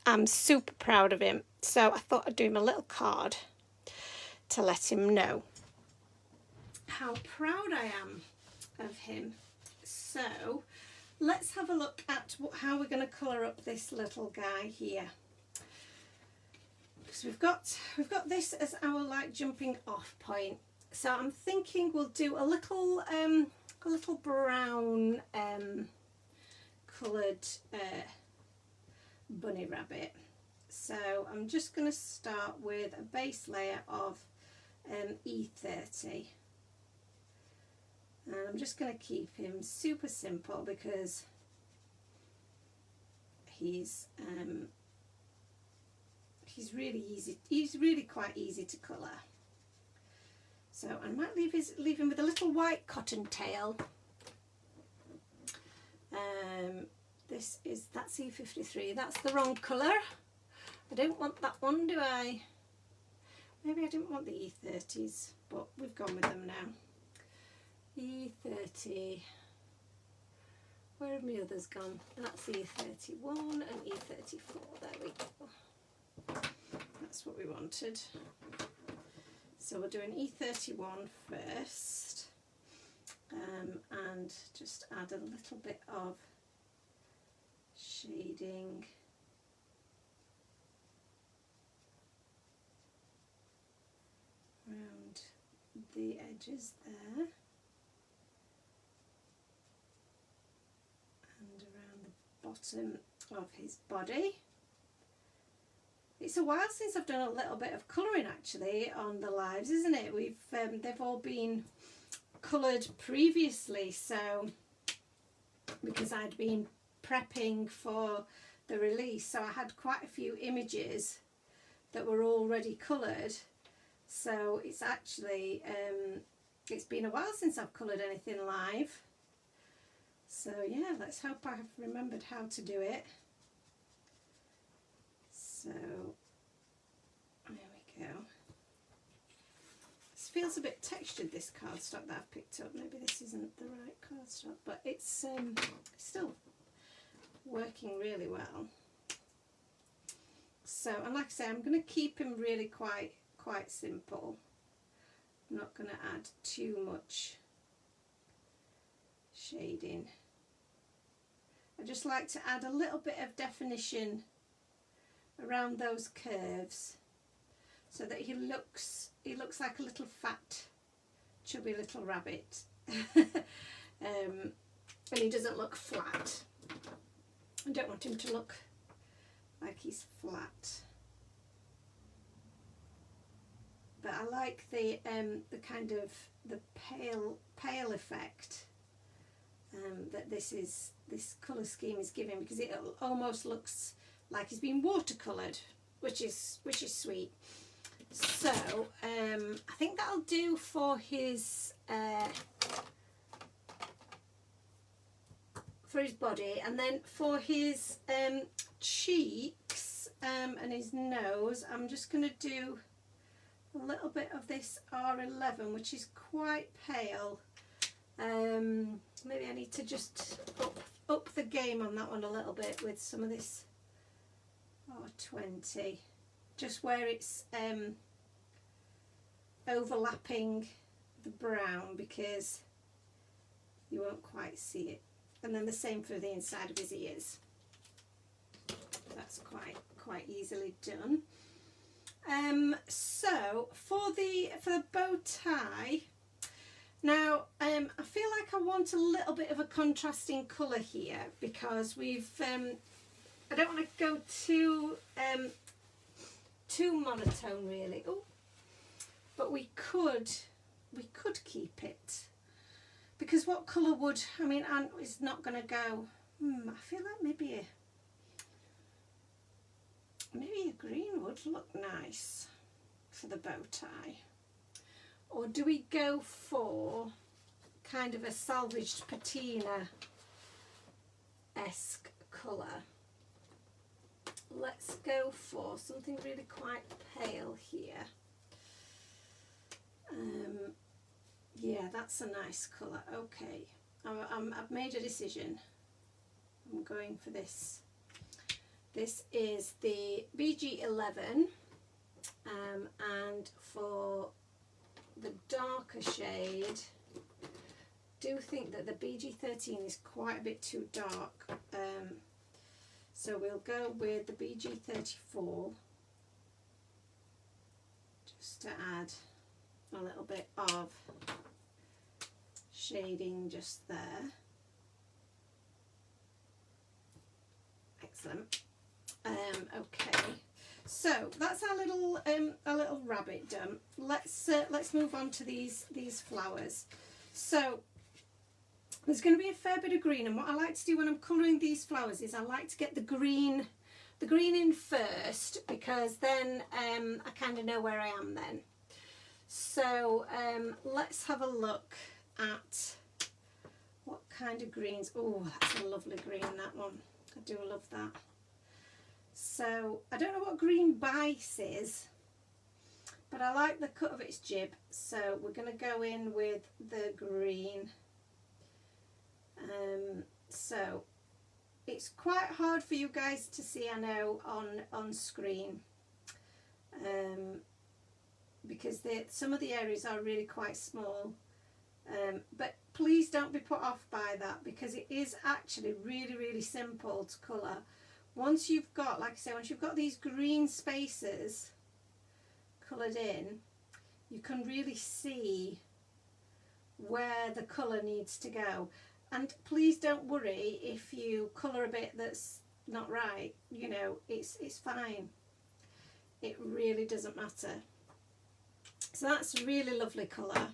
I'm super proud of him. So I thought I'd do him a little card to let him know how proud I am of him. So let's have a look at how we're going to colour up this little guy here. Because we've got this as our like jumping off point. So I'm thinking we'll do a little brown coloured bunny rabbit. So I'm just going to start with a base layer of E30. And I'm just going to keep him super simple because he's really easy. He's really quite easy to colour. So I might leave him with a little white cottontail. That's E53. That's the wrong colour. I don't want that one, do I? Maybe I didn't want the E30s, but we've gone with them now. E30. Where have my others gone? That's E31 and E34. There we go. That's what we wanted. So we'll do an E31 first, and just add a little bit of shading. Around the edges there. And around the bottom of his body. It's a while since I've done a little bit of colouring actually on the lives, isn't it? They've all been coloured previously, so because I'd been prepping for the release, so I had quite a few images that were already coloured. So it's actually it's been a while since I've coloured anything live. So yeah, let's hope I've remembered how to do it. So there we go. This feels a bit textured, this cardstock that I've picked up. Maybe this isn't the right cardstock, but it's still working really well. So, and like I say, I'm going to keep him really quite simple. I'm not going to add too much shading. I just like to add a little bit of definition around those curves so that he looks like a little fat chubby little rabbit. And he doesn't look flat. I don't want him to look like he's flat. But I like the kind of the pale effect that this colour scheme is giving, because it almost looks like he's been watercoloured, which is sweet. So I think that'll do for his body, and then for his cheeks and his nose, I'm just going to do a little bit of this R11, which is quite pale. Maybe I need to just up the game on that one a little bit with some of this R20, just where it's overlapping the brown, because you won't quite see it. And then the same for the inside of his ears. That's quite easily done. So for the bow tie, now I feel like I want a little bit of a contrasting colour here, because we've I don't want to go too monotone really. Oh, but we could keep it, because what colour would, I mean, Ant is not going to go. I feel like maybe a green would look nice for the bow tie. Or do we go for kind of a salvaged patina-esque colour? Let's go for something really quite pale here. Yeah, that's a nice colour. Okay, I've made a decision. I'm going for this. This is the BG11, and for the darker shade, I do think that the BG13 is quite a bit too dark, so we'll go with the BG34 just to add a little bit of shading just there. Excellent. Okay, So that's our little rabbit done. Let's move on to these flowers. So there's going to be a fair bit of green, and what I like to do when I'm colouring these flowers is I like to get the green in first, because then I kind of know where I am then. So let's have a look at what kind of greens. Oh, that's a lovely green, that one. I do love that. So I don't know what green bice is, but I like the cut of its jib, so we're going to go in with the green. So it's quite hard for you guys to see, I know, on screen, because some of the areas are really quite small, but please don't be put off by that, because it is actually really, really simple to colour. Once you've got, like I say, once you've got these green spaces coloured in, you can really see where the colour needs to go. And please don't worry if you colour a bit that's not right, you know, it's fine. It really doesn't matter. So that's a really lovely colour.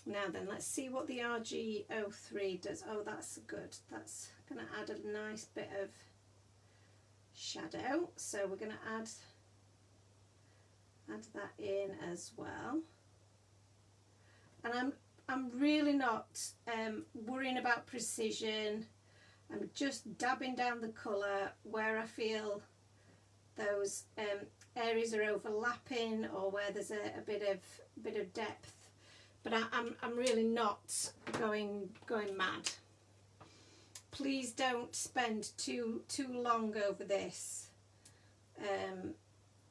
Now then, let's see what the RG03 does. Oh, that's good. That's going to add a nice bit of shadow. So we're going to add that in as well. And I'm really not worrying about precision. I'm just dabbing down the colour where I feel those areas are overlapping, or where there's a bit of depth. But I'm really not going mad. Please don't spend too long over this,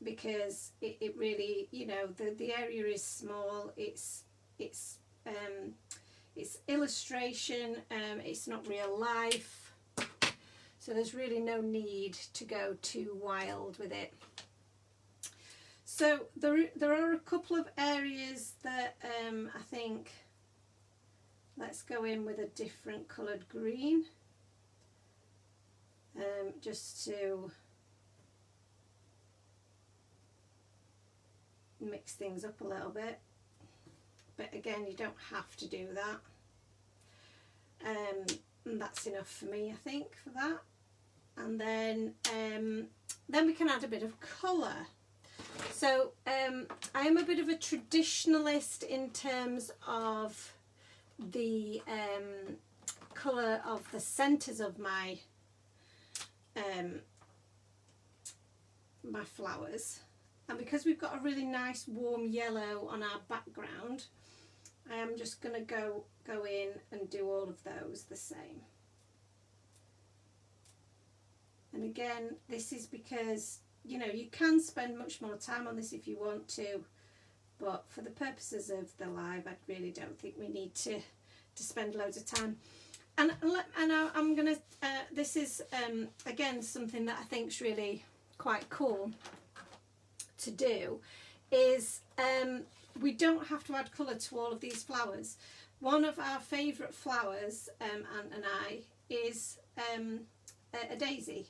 because it really, you know, the area is small. It's illustration. It's not real life. So there's really no need to go too wild with it. So there are a couple of areas that I think, let's go in with a different coloured green, just to mix things up a little bit. But again, you don't have to do that. And that's enough for me, I think, for that. And then we can add a bit of colour. So I am a bit of a traditionalist in terms of the colour of the centres of my my flowers, and because we've got a really nice warm yellow on our background, I am just going to go in and do all of those the same. And again, this is because, you know, you can spend much more time on this if you want to, but for the purposes of the live, I really don't think we need to spend loads of time. And I'm gonna this is again something that I think is really quite cool to do, is we don't have to add colour to all of these flowers. One of our favourite flowers, Ant and I, is a daisy,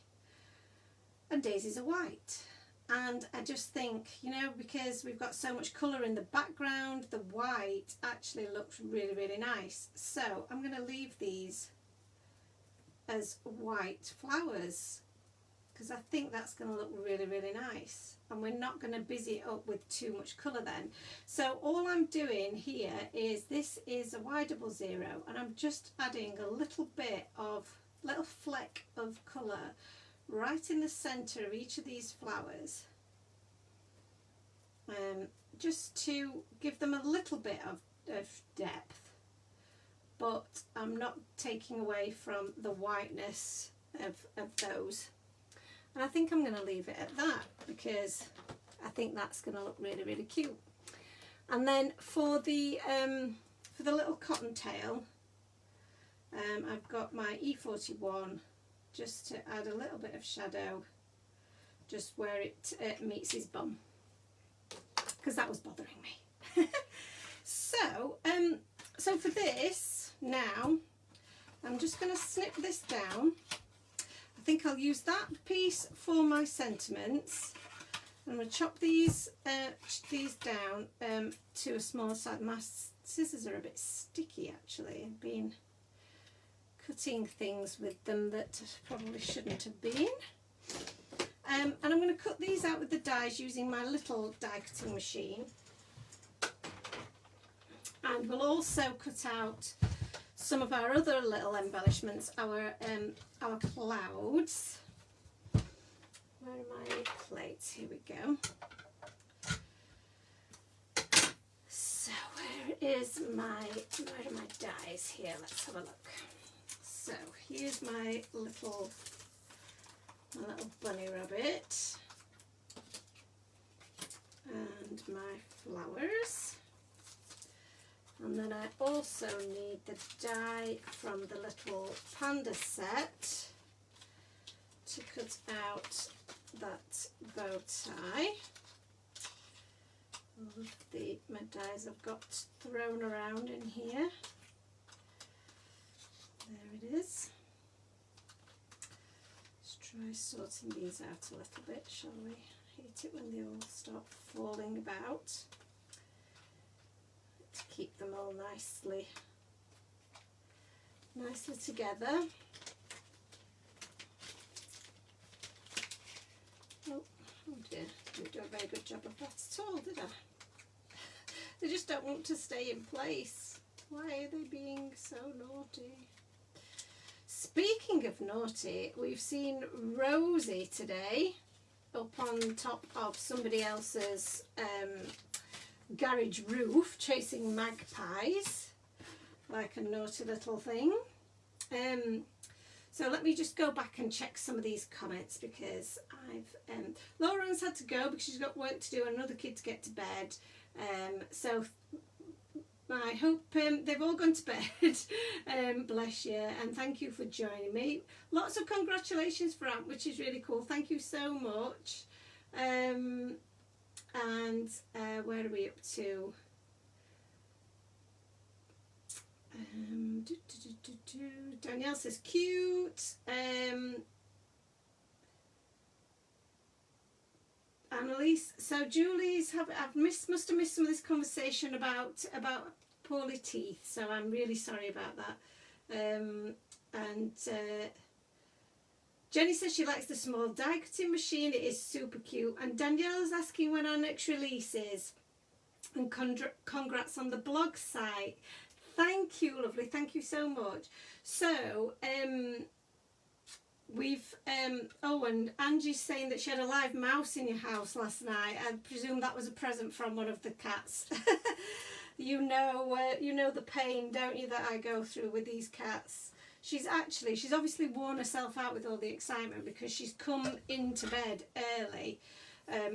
and daisies are white. And I just think, you know, because we've got so much colour in the background, the white actually looks really, really nice. So I'm going to leave these as white flowers, because I think that's going to look really, really nice. And we're not going to busy it up with too much colour then. So all I'm doing here is, this is a Y00, and I'm just adding a little bit of, little fleck of colour right in the centre of each of these flowers, just to give them a little bit of depth, but I'm not taking away from the whiteness of those. And I think I'm going to leave it at that, because I think that's going to look really, really cute. And then for the little cottontail, I've got my E41, just to add a little bit of shadow just where it meets his bum, because that was bothering me. So for this now, I'm just going to snip this down. I I think I'll use that piece for my sentiments. I'm going to chop these down to a smaller size. My scissors are a bit sticky actually. I've been cutting things with them that probably shouldn't have been. And I'm going to cut these out with the dies using my little die cutting machine. And we'll also cut out some of our other little embellishments, our clouds. Where are my plates? Here we go. So where are my dies here? Let's have a look. So here's my little bunny rabbit and my flowers. And then I also need the die from the little panda set to cut out that bow tie. All of my dies I've got thrown around in here. There it is. Let's try sorting these out a little bit, shall we? I hate it when they all start falling about. To keep them all nicely together. Oh dear, didn't do a very good job of that at all, did I? They just don't want to stay in place. Why are they being so naughty? Speaking of naughty, we've seen Rosie today up on top of somebody else's garage roof chasing magpies like a naughty little thing. So let me just go back and check some of these comments because Lauren's had to go because she's got work to do and another kid to get to bed. So I hope they've all gone to bed. Bless you, and thank you for joining me. Lots of congratulations for Ant, which is really cool. Thank you so much. And where are we up to? Danielle says cute. Annalise, so Julie's must have missed some of this conversation about poorly teeth, so I'm really sorry about that. Jenny says she likes the small die cutting machine, it is super cute. And Danielle's asking when our next release is. And congrats on the blog site. Thank you, lovely, thank you so much. So, and Angie's saying that she had a live mouse in your house last night. I presume that was a present from one of the cats. You know the pain, don't you, that I go through with these cats. She's obviously worn herself out with all the excitement because she's come into bed early.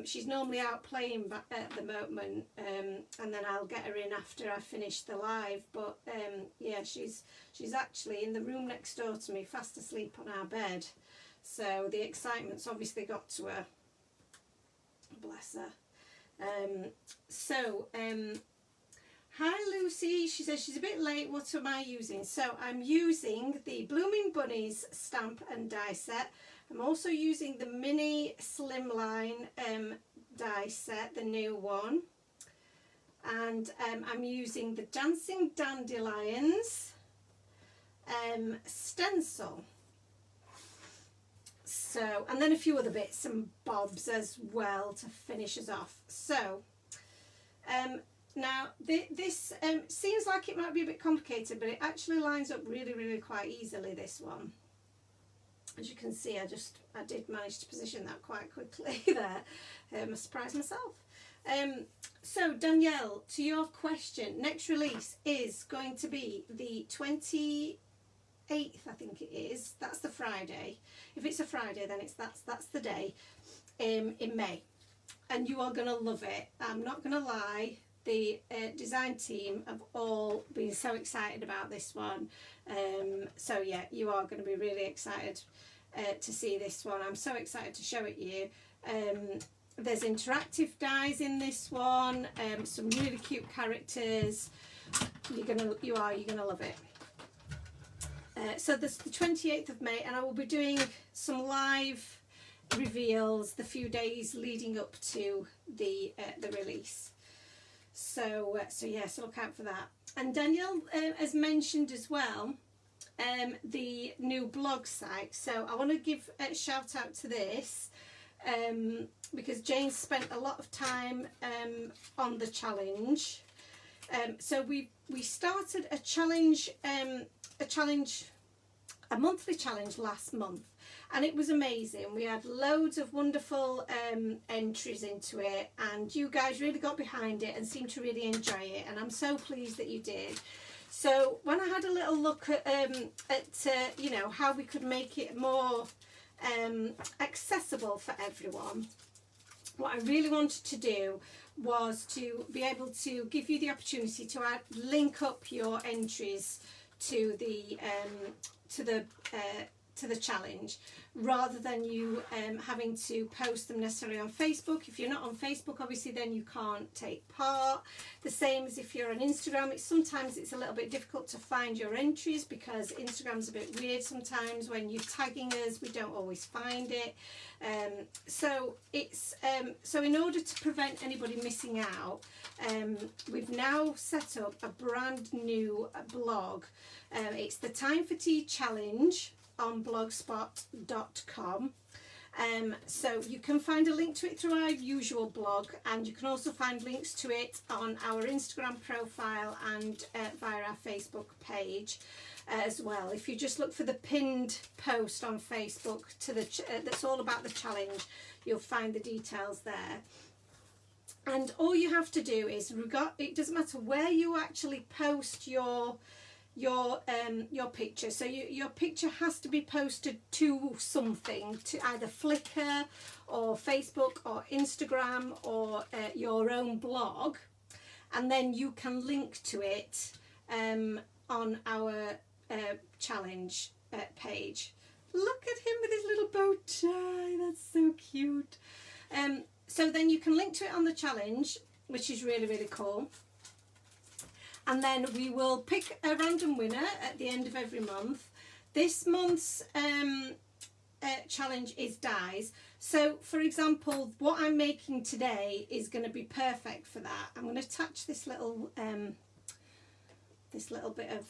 She's normally out playing at the moment, and then I'll get her in after I finish the live. But yeah, she's actually in the room next door to me, fast asleep on our bed. So the excitement's obviously got to her. Bless her. Hi Lucy, she says she's a bit late. What am I using? So I'm using the Blooming Bunnies stamp and die set. I'm also using the mini slimline die set, the new one. And I'm using the Dancing Dandelions stencil. So, and then a few other bits and bobs as well to finish us off. So, now this seems like it might be a bit complicated, but it actually lines up really, really quite easily, this one. As you can see, I did manage to position that quite quickly there. I surprised myself. So Danielle, to your question, next release is going to be the 28th, I think it is. That's the Friday. If it's a Friday, then that's the day in May, and you are gonna love it. I'm not gonna lie. The design team have all been so excited about this one. So yeah, you are going to be really excited to see this one. I'm so excited to show it you. There's interactive dies in this one. Some really cute characters. You're gonna love it. So this is the 28th of May, and I will be doing some live reveals the few days leading up to the release. So yes, look out for that. And Danielle has mentioned as well the new blog site. So I want to give a shout out to this because Jane spent a lot of time on the challenge. So we started a challenge, a monthly challenge last month, and it was amazing. We had loads of wonderful entries into it, and you guys really got behind it and seemed to really enjoy it, and I'm so pleased that you did. So when I had a little look at you know, how we could make it more accessible for everyone, what I really wanted to do was to be able to give you the opportunity to link up your entries to the challenge, rather than you having to post them necessarily on Facebook. If you're not on Facebook, obviously, then you can't take part. The same as if you're on Instagram. Sometimes it's a little bit difficult to find your entries because Instagram's a bit weird sometimes. When you're tagging us, we don't always find it. So in order to prevent anybody missing out, we've now set up a brand new blog. It's the Time for Tea Challenge on blogspot.com. So you can find a link to it through our usual blog, and you can also find links to it on our Instagram profile and via our Facebook page as well. If you just look for the pinned post on Facebook to that's all about the challenge, you'll find the details there. And all you have to do is, it doesn't matter where you actually post your picture. So your picture has to be posted to something, to either Flickr or Facebook or Instagram or your own blog, and then you can link to it on our challenge page. Look at him with his little bow tie, that's so cute. So then you can link to it on the challenge, which is really, really cool. And then we will pick a random winner at the end of every month. This month's challenge is dies. So, for example, what I'm making today is going to be perfect for that. I'm going to attach this little bit of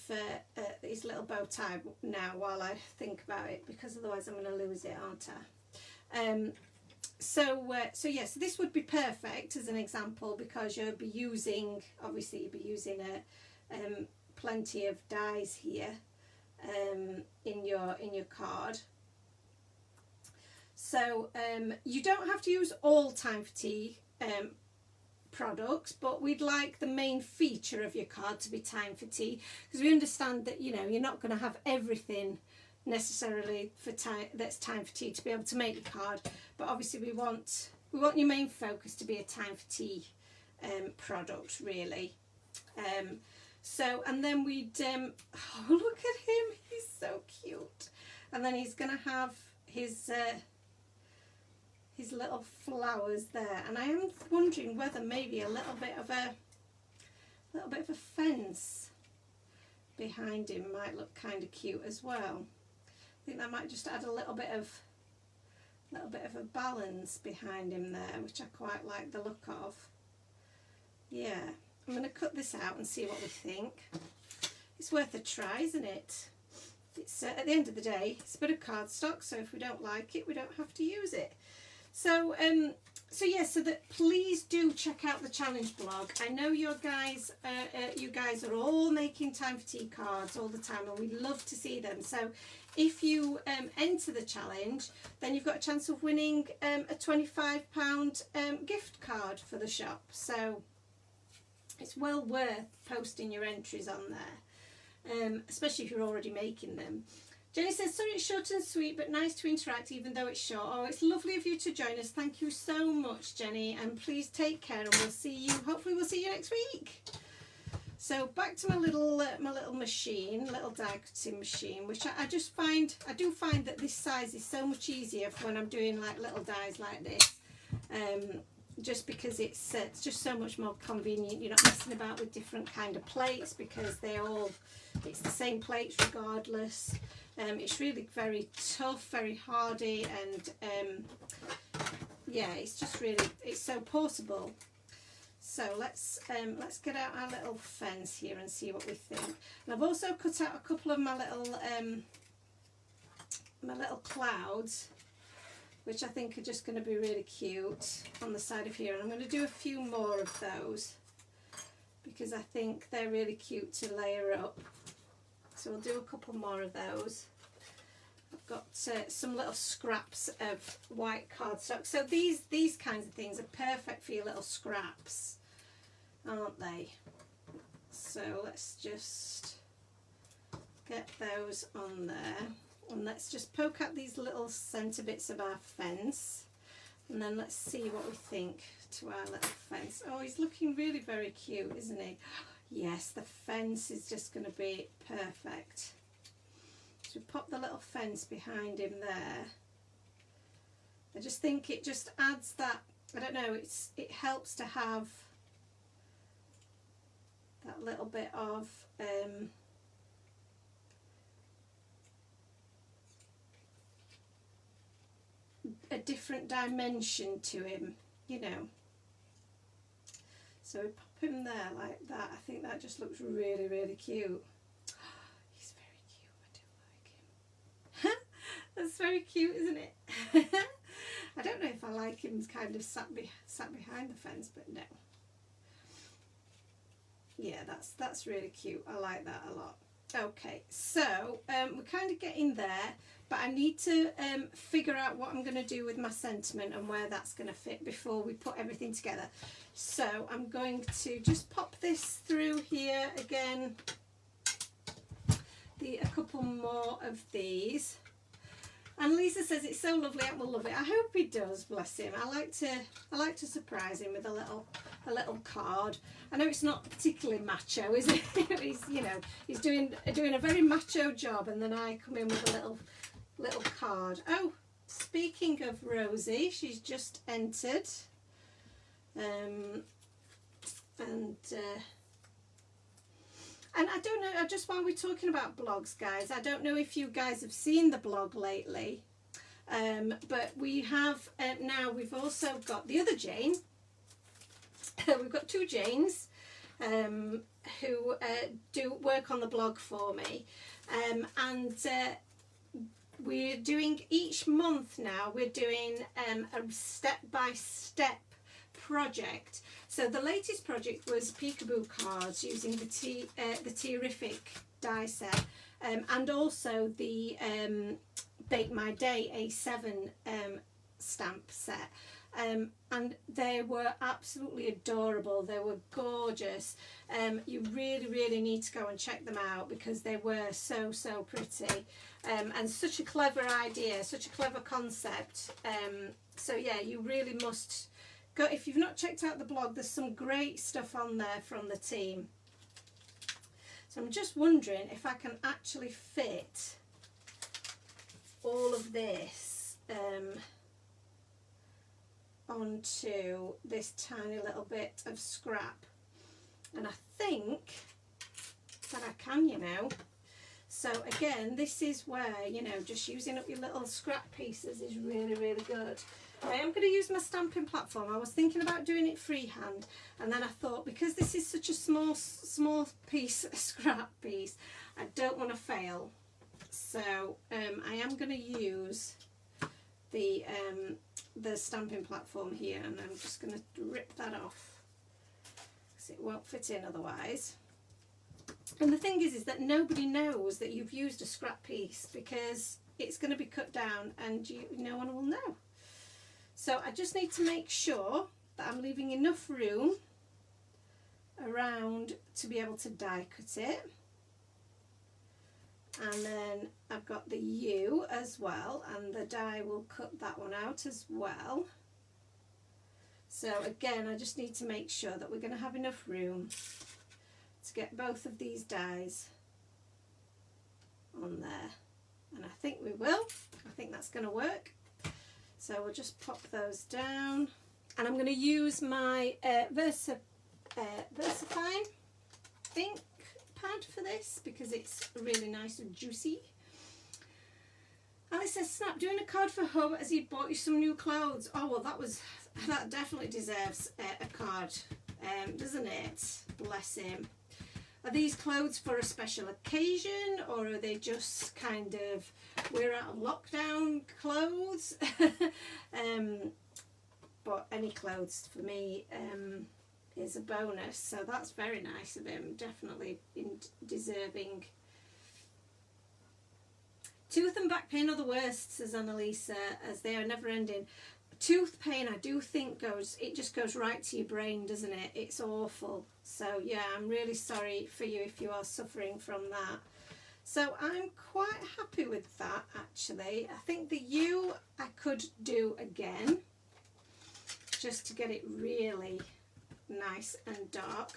his little bow tie now while I think about it, because otherwise I'm going to lose it, aren't I? So this would be perfect as an example, because you'll be using, obviously you'll be using plenty of dies here in your card. So you don't have to use all Time for Tea products, but we'd like the main feature of your card to be Time for Tea, because we understand that, you know, you're not going to have everything necessarily for that's Time for Tea to be able to make your card, but obviously we want your main focus to be a Time for Tea product, really. So, and then we'd oh, look at him, he's so cute. And then he's gonna have his little flowers there, and I am wondering whether maybe a little bit of a fence behind him might look kind of cute as well. I think that might just add a little bit of a balance behind him there, which I quite like the look of. Yeah, I'm going to cut this out and see what we think. It's worth a try, isn't it? It's at the end of the day, it's a bit of cardstock, so if we don't like it, we don't have to use it. So please do check out the challenge blog. I know you guys are all making Time for Tea cards all the time, and we'd love to see them. So if you enter the challenge, then you've got a chance of winning a £25 gift card for the shop. So it's well worth posting your entries on there, especially if you're already making them. Jenny says, sorry it's short and sweet, but nice to interact even though it's short. Oh, it's lovely of you to join us. Thank you so much, Jenny, and please take care, and we'll see you, hopefully we'll see you next week. So back to my little machine, little die cutting machine, which I do find that this size is so much easier for when I'm doing like little dies like this. just because it's just so much more convenient. You're not messing about with different kind of plates because it's the same plates regardless. It's really very tough, very hardy, and yeah, it's just really, it's so portable. So let's get out our little fence here and see what we think. And I've also cut out a couple of my little clouds, which I think are just going to be really cute on the side of here. And I'm going to do a few more of those because I think they're really cute to layer up. So we'll do a couple more of those. I've got some little scraps of white cardstock. So these kinds of things are perfect for your little scraps, aren't they? So let's just get those on there. And let's just poke out these little centre bits of our fence. And then let's see what we think to our little fence. Oh, he's looking really very cute, isn't he? Yes, the fence is just going to be perfect. So pop the little fence behind him there. I just think it just adds that, I don't know, it helps to have that little bit of a different dimension to him, you know. So we pop him there like that. I think that just looks really, really cute. He's very cute. I do like him. That's very cute, isn't it? I don't know if I like him kind of sat behind the fence, but no. Yeah, that's really cute. I like that a lot. Okay, so we're kind of getting there, but I need to figure out what I'm going to do with my sentiment and where that's going to fit before we put everything together. So I'm going to just pop this through here again, a couple more of these. And Lisa says it's so lovely, I will love it. I hope he does, bless him. I like to surprise him with a little card. I know it's not particularly macho, is it? he's doing a very macho job, and then I come in with a little card. Oh, speaking of Rosie, she's just entered. And I don't know, just while we're talking about blogs, guys, I don't know if you guys have seen the blog lately, but we have, now we've also got the other Jane. We've got two Janes who do work on the blog for me. And we're doing, each month now, we're doing a step-by-step project. So the latest project was peekaboo cards using the Terrific die set, and also the Bake My Day A7 stamp set. And they were absolutely adorable. They were gorgeous. You really need to go and check them out because they were so pretty, and such a clever idea, such a clever concept. So yeah, you really must go. If you've not checked out the blog, there's some great stuff on there from the team. So I'm just wondering if I can actually fit all of this onto this tiny little bit of scrap, and I think that I can, you know. So again, this is where, you know, just using up your little scrap pieces is really good. I am going to use my stamping platform. I was thinking about doing it freehand, and then I thought, because this is such a small piece, scrap piece, I don't want to fail. So I am going to use the stamping platform here, and I'm just going to rip that off because it won't fit in otherwise. And the thing is that nobody knows that you've used a scrap piece because it's going to be cut down and no one will know. So I just need to make sure that I'm leaving enough room around to be able to die cut it. And then I've got the U as well, and the die will cut that one out as well. So again, I just need to make sure that we're going to have enough room to get both of these dies on there. And I think we will. I think that's going to work. So we'll just pop those down. And I'm going to use my VersaFine ink pad for this because it's really nice and juicy. Alice says, Snap, doing a card for Hub as he bought you some new clothes. Oh, well, that definitely deserves a card, doesn't it? Bless him. Are these clothes for a special occasion, or are they just kind of, we're out of lockdown clothes? But any clothes for me is a bonus, so that's very nice of him. Definitely deserving. Tooth and back pain are the worst, says Annalisa, as they are never ending. Tooth pain, I do think it just goes right to your brain, doesn't it? It's awful. So yeah, I'm really sorry for you if you are suffering from that. So I'm quite happy with that, actually. I think the U I could do again, just to get it really nice and dark.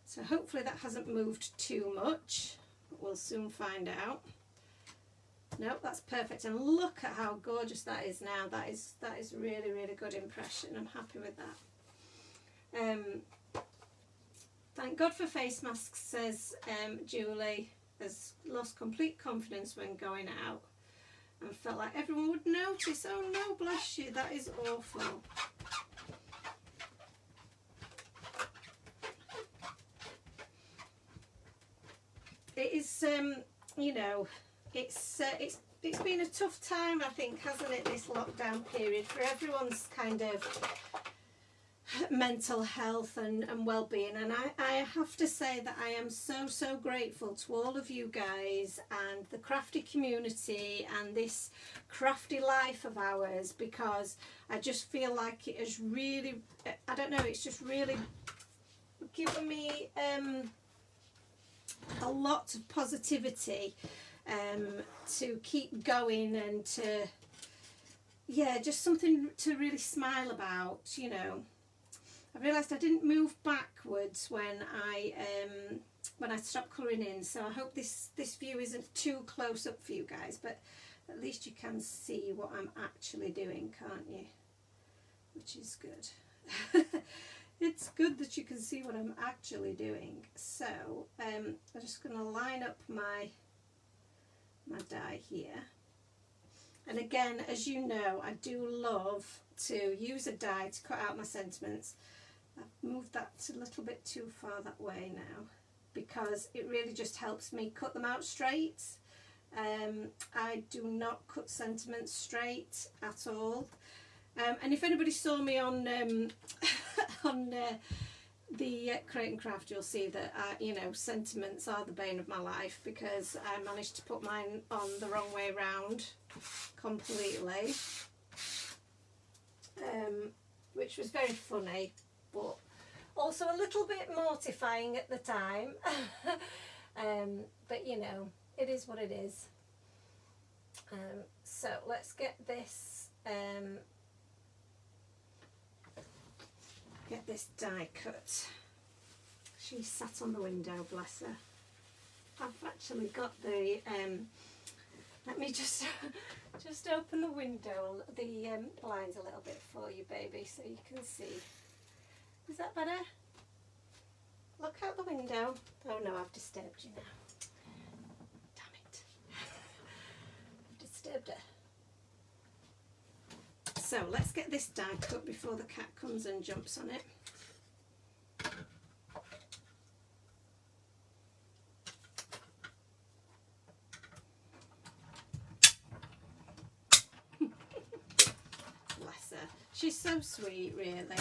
So hopefully that hasn't moved too much. We'll soon find out. Nope, that's perfect. And look at how gorgeous that is now. That is really, really good impression. I'm happy with that. Thank God for face masks, says Julie. Has lost complete confidence when going out and felt like everyone would notice. Oh no, bless you. That is awful. It is, you know, it's been a tough time, I think, hasn't it, this lockdown period, for everyone's kind of mental health and well-being. And I have to say that I am so grateful to all of you guys and the crafty community and this crafty life of ours, because I just feel like it has really, I don't know, it's just really given me a lot of positivity to keep going, and to, yeah, just something to really smile about, you know. I realised I didn't move backwards when I stopped colouring in, so I hope this view isn't too close up for you guys, but at least you can see what I'm actually doing, can't you? Which is good. It's good that you can see what I'm actually doing. So I'm just going to line up my die here. And again, as you know, I do love to use a die to cut out my sentiments. I've moved that a little bit too far that way now, because it really just helps me cut them out straight. I do not cut sentiments straight at all. And if anybody saw me on the Create and Craft, you'll see that you know, sentiments are the bane of my life, because I managed to put mine on the wrong way round completely, which was very funny, but also a little bit mortifying at the time. But you know, it is what it is. So let's get this die cut. She sat on the window, bless her. I've actually got the let me just open the window, the blinds a little bit for you, baby, so you can see. Is that better? Look out the window. Oh no, I've disturbed you now. Damn it. I've disturbed her. So let's get this die cut before the cat comes and jumps on it. Bless her. She's so sweet, really.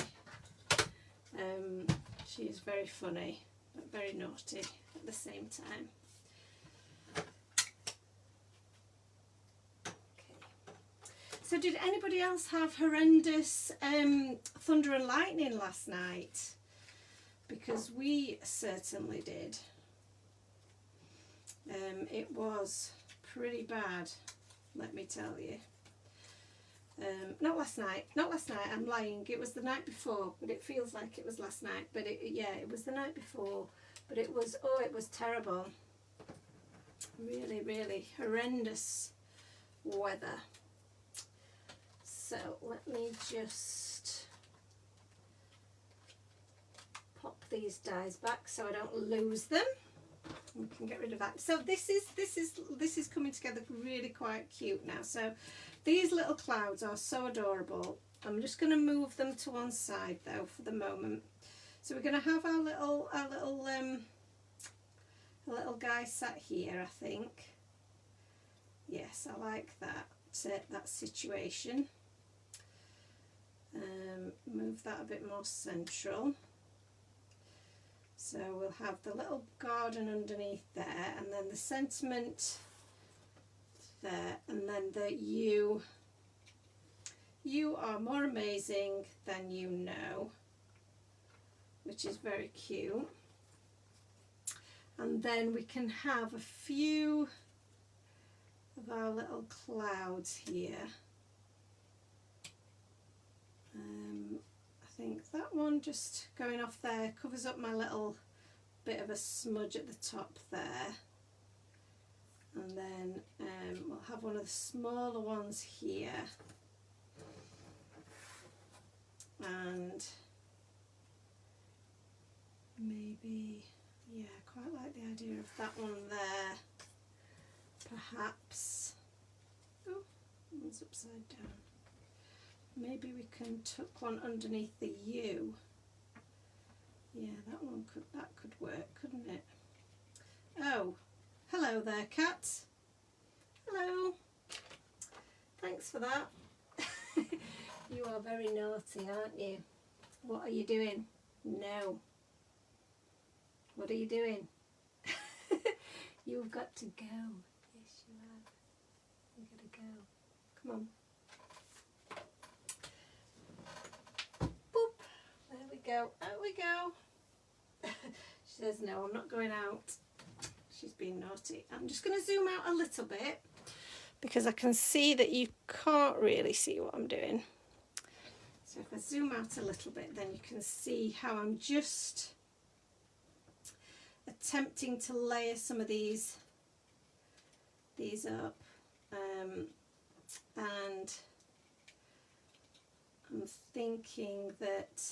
She is very funny, but very naughty at the same time. So did anybody else have horrendous thunder and lightning last night? Because we certainly did. It was pretty bad, let me tell you. Not last night, I'm lying. It was the night before, but it feels like it was last night. But yeah, it was the night before. But it was, oh, it was terrible. Really, really horrendous weather. So let me just these dies back so I don't lose them. We can get rid of that. So this is coming together really quite cute now. So these little clouds are so adorable. I'm just going to move them to one side though for the moment. So we're going to have our little guy sat here, I think. Yes, I like that situation. Move that a bit more central. So we'll have the little garden underneath there, and then the sentiment there, and then the you are more amazing than you know, which is very cute. And then we can have a few of our little clouds here. I think that one just going off there covers up my little bit of a smudge at the top there. And then we'll have one of the smaller ones here. And maybe, yeah, quite like the idea of that one there. Perhaps, oh, one's upside down. Maybe we can tuck one underneath the U. Yeah, that could work, couldn't it? Oh, hello there, cat. Hello. Thanks for that. You are very naughty, aren't you? What are you doing? No. What are you doing? You've got to go. Yes, you have. You've got to go. Come on. Boop. There we go. Out we go. She says, no, I'm not going out. She's being naughty. I'm just going to zoom out a little bit because I can see that you can't really see what I'm doing. So if I zoom out a little bit, then you can see how I'm just attempting to layer some of these up, and I'm thinking that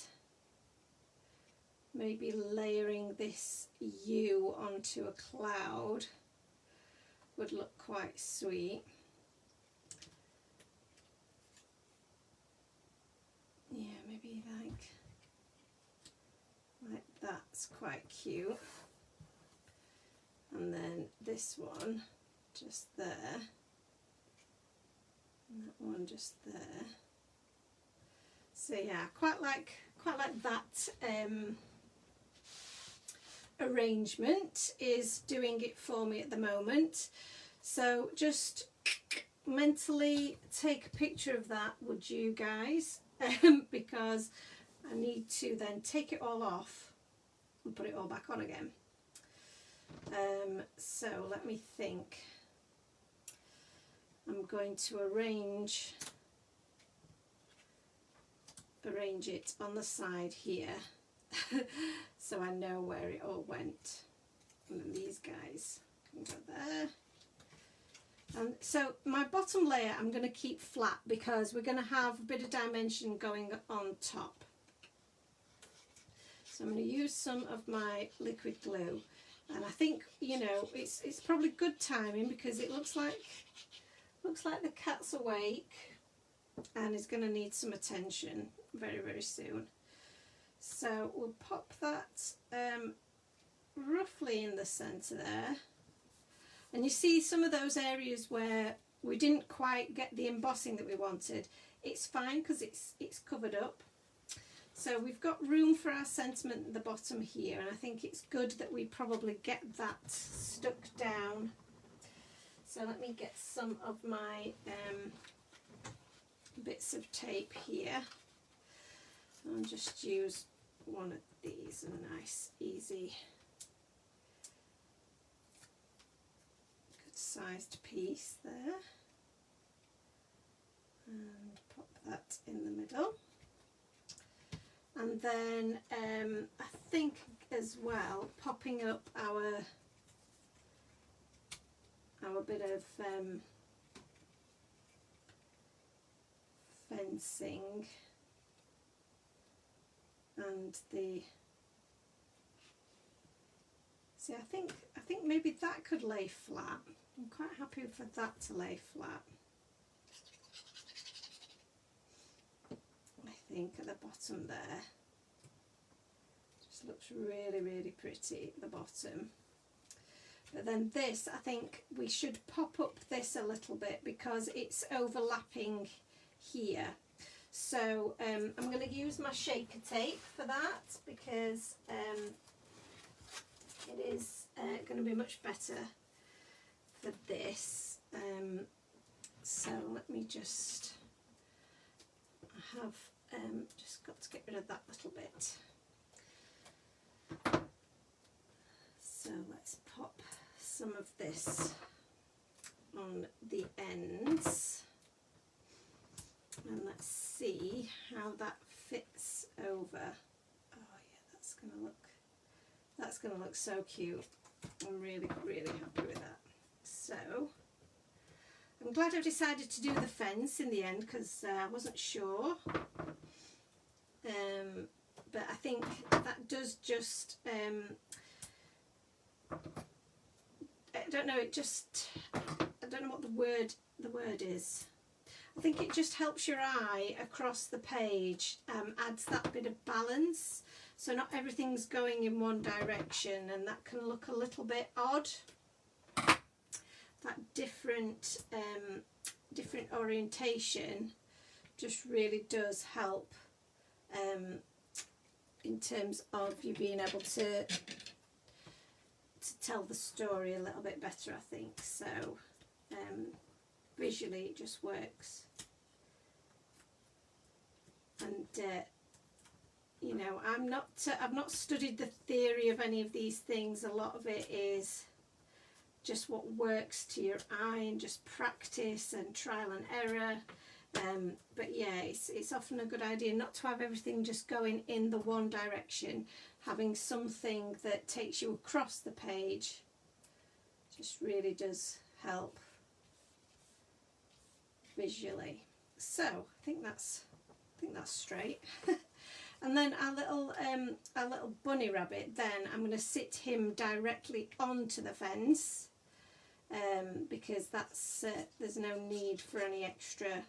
maybe layering this U onto a cloud would look quite sweet. Yeah, maybe like that's quite cute. And then this one just there, and that one just there. So yeah, quite like that arrangement is doing it for me at the moment. So just mentally take a picture of that, would you guys? Because I need to then take it all off and put it all back on again. So let me think. I'm going to arrange it on the side here so I know where it all went. And then these guys can go there. And so my bottom layer I'm going to keep flat because we're going to have a bit of dimension going on top. So I'm going to use some of my liquid glue, and I think, you know, it's probably good timing because it looks like the cat's awake and is going to need some attention very, very soon. So we'll pop that roughly in the centre there. And you see some of those areas where we didn't quite get the embossing that we wanted. It's fine because it's covered up. So we've got room for our sentiment at the bottom here, and I think it's good that we probably get that stuck down. So let me get some of my bits of tape here. I'll just use one of these, a nice, easy, good sized piece there. And pop that in the middle. And then I think as well, popping up our bit of fencing and the See, I think maybe that could lay flat. I'm quite happy for that to lay flat. I think at the bottom there. Just looks really, really pretty at the bottom. But then this, I think we should pop up this a little bit because it's overlapping here. So I'm going to use my shaker tape for that because it is going to be much better for this. So let me just, I have just got to get rid of that little bit. So let's pop some of this on the ends and let's see how that fits over. Oh yeah, that's gonna look so cute. I'm really, really happy with that. So I'm glad I've decided to do the fence in the end because I wasn't sure. But I think that does just I don't know, I don't know what the word is. I think it just helps your eye across the page, adds that bit of balance, so not everything's going in one direction, and that can look a little bit odd. That different orientation just really does help in terms of you being able to tell the story a little bit better, I think. So visually it just works. And you know, I've not studied the theory of any of these things. A lot of it is just what works to your eye and just practice and trial and error. But yeah, it's often a good idea not to have everything just going in the one direction. Having something that takes you across the page just really does help visually. So I think that's straight. And then our little bunny rabbit, then I'm going to sit him directly onto the fence because that's there's no need for any extra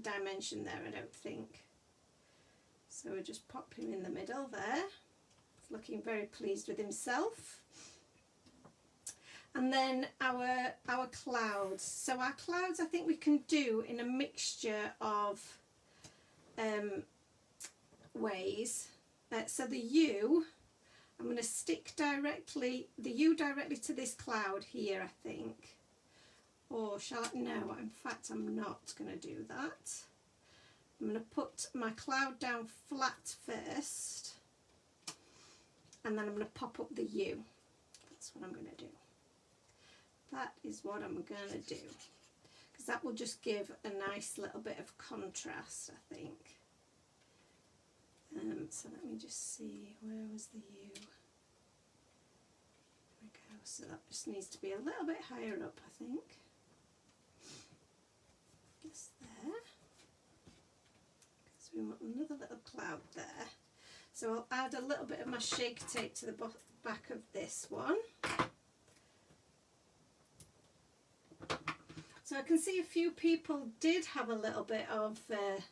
dimension there, I don't think. So we'll just pop him in the middle there. He's looking very pleased with himself. And then our clouds. So our clouds I think we can do in a mixture of ways. So the U, I'm going to stick the U directly to this cloud here, I think. Or shall I? No, in fact I'm not going to do that. I'm going to put my cloud down flat first, and then I'm going to pop up the U. That's what I'm going to do. That is what I'm going to do, because that will just give a nice little bit of contrast, I think. So let me just see, where was the U? There we go. So that just needs to be a little bit higher up, I think. Just there. So we want another little cloud there. So I'll add a little bit of my shaker tape to the back of this one. So I can see a few people did have a little bit of the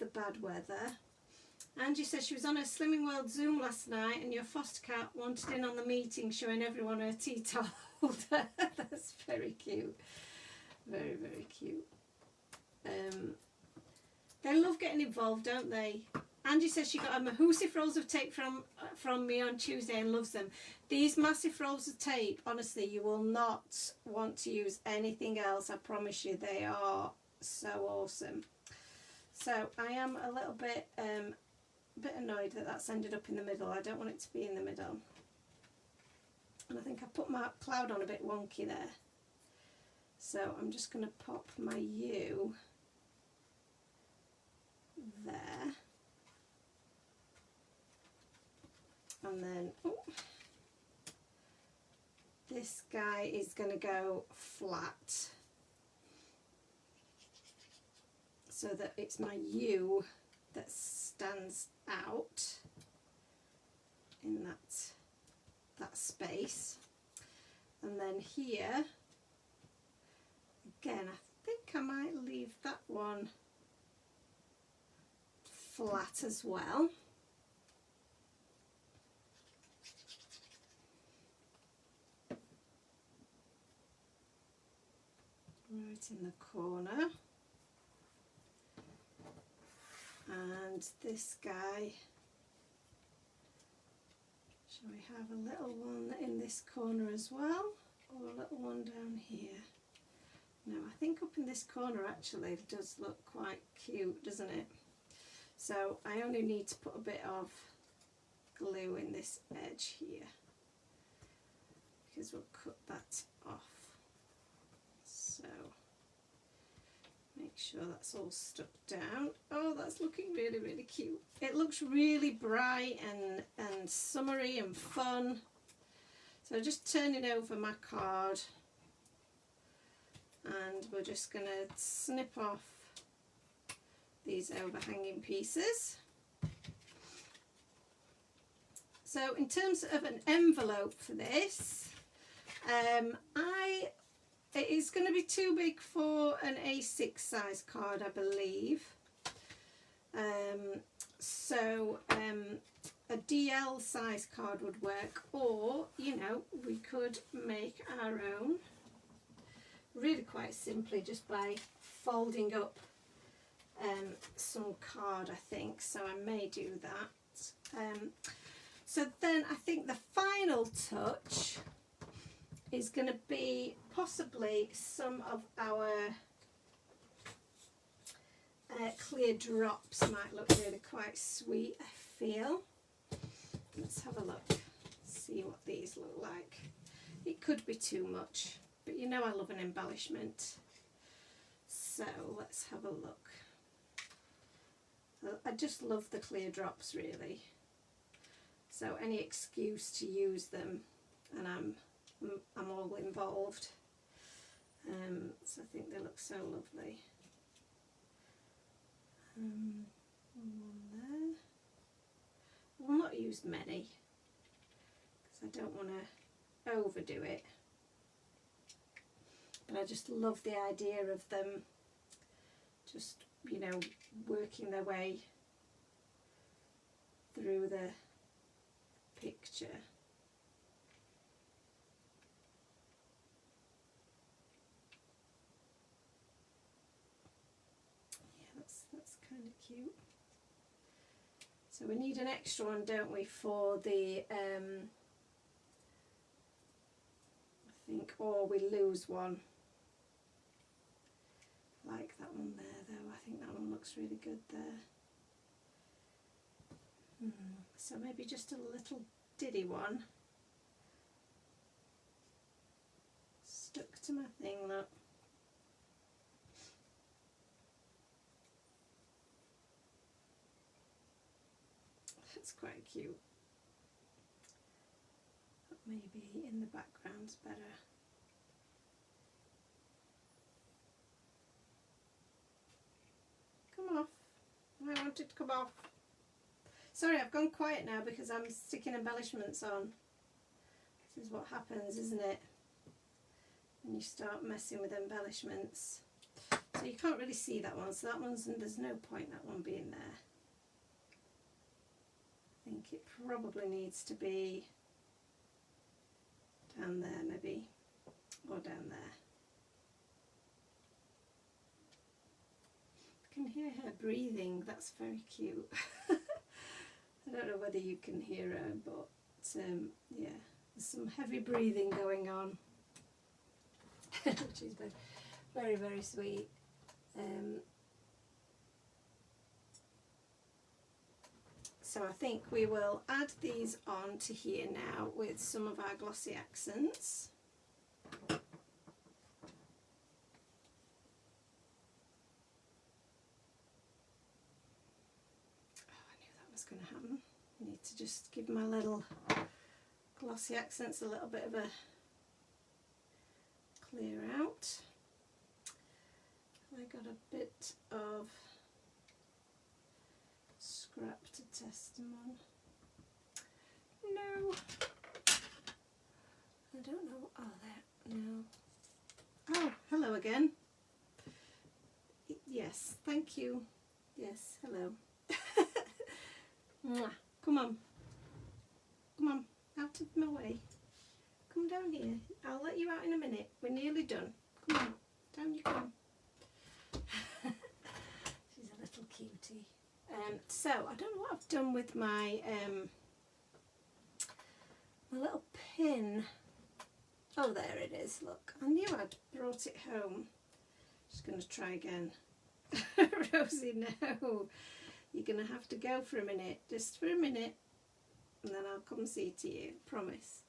bad weather. Angie says she was on a Slimming World Zoom last night and your foster cat wanted in on the meeting showing everyone her tea towel holder. That's very cute. Very, very cute. They love getting involved, don't they? Angie says she got a massive rolls of tape from me on Tuesday and loves them. These massive rolls of tape, honestly, you will not want to use anything else. I promise you, they are so awesome. So I am a little bit annoyed that that's ended up in the middle. I don't want it to be in the middle. And I think I put my cloud on a bit wonky there. So I'm just going to pop my U there. And then this guy is going to go flat, so that it's my U that stands out in that that space. And then here, again, I think I might leave that one flat as well. Right in the corner. And this guy, shall we have a little one in this corner as well, or a little one down here? No, I think up in this corner actually it does look quite cute, doesn't it? So I only need to put a bit of glue in this edge here, because we'll cut that off. So make sure that's all stuck down. Oh, that's looking really, really cute. It looks really bright and summery and fun. So just turning over my card, and we're just going to snip off these overhanging pieces. So in terms of an envelope for this, it is going to be too big for an A6 size card, I believe. A DL size card would work, or, you know, we could make our own really quite simply just by folding up some card, I think. So I may do that. So then I think the final touch is going to be possibly some of our clear drops. Might look really quite sweet, I feel. Let's have a look, see what these look like. It could be too much, but you know I love an embellishment. So let's have a look. I just love the clear drops, really. So any excuse to use them, and I'm all involved. So I think they look so lovely. One there. I will not use many because I don't want to overdo it. But I just love the idea of them just, you know, working their way through the picture. Yeah, that's kind of cute. So we need an extra one, don't we, for the I think, or we lose one. Like that one there, though. I think that one looks really good there. So maybe just a little diddy one. Stuck to my thing, look. That's quite cute. But maybe in the background's better. Come off. I want it to come off. Sorry, I've gone quiet now because I'm sticking embellishments on. This is what happens, isn't it? When you start messing with embellishments. So you can't really see that one, so that one's, there's no point that one being there. I think it probably needs to be down there maybe, or down there. I can hear her breathing, that's very cute. I don't know whether you can hear her, but yeah, there's some heavy breathing going on, which is very, very sweet. So I think we will add these on to here now with some of our glossy accents. Oh, I knew that was going to happen. I need to just give my little glossy accents a little bit of a clear out. I got a bit of scrap to test them on. No. don't know. Oh, there. No. Oh, hello again. Yes, thank you. Yes, hello. Mwah. Come on. Come on, out of my way. Come down here. I'll let you out in a minute. We're nearly done. Come on, down you come. She's a little cutie. So, I don't know what I've done with my my little pin. Oh, there it is. Look, I knew I'd brought it home. Just going to try again. Rosie, no. You're going to have to go for a minute. Just for a minute. And then I'll come see to you. Promise.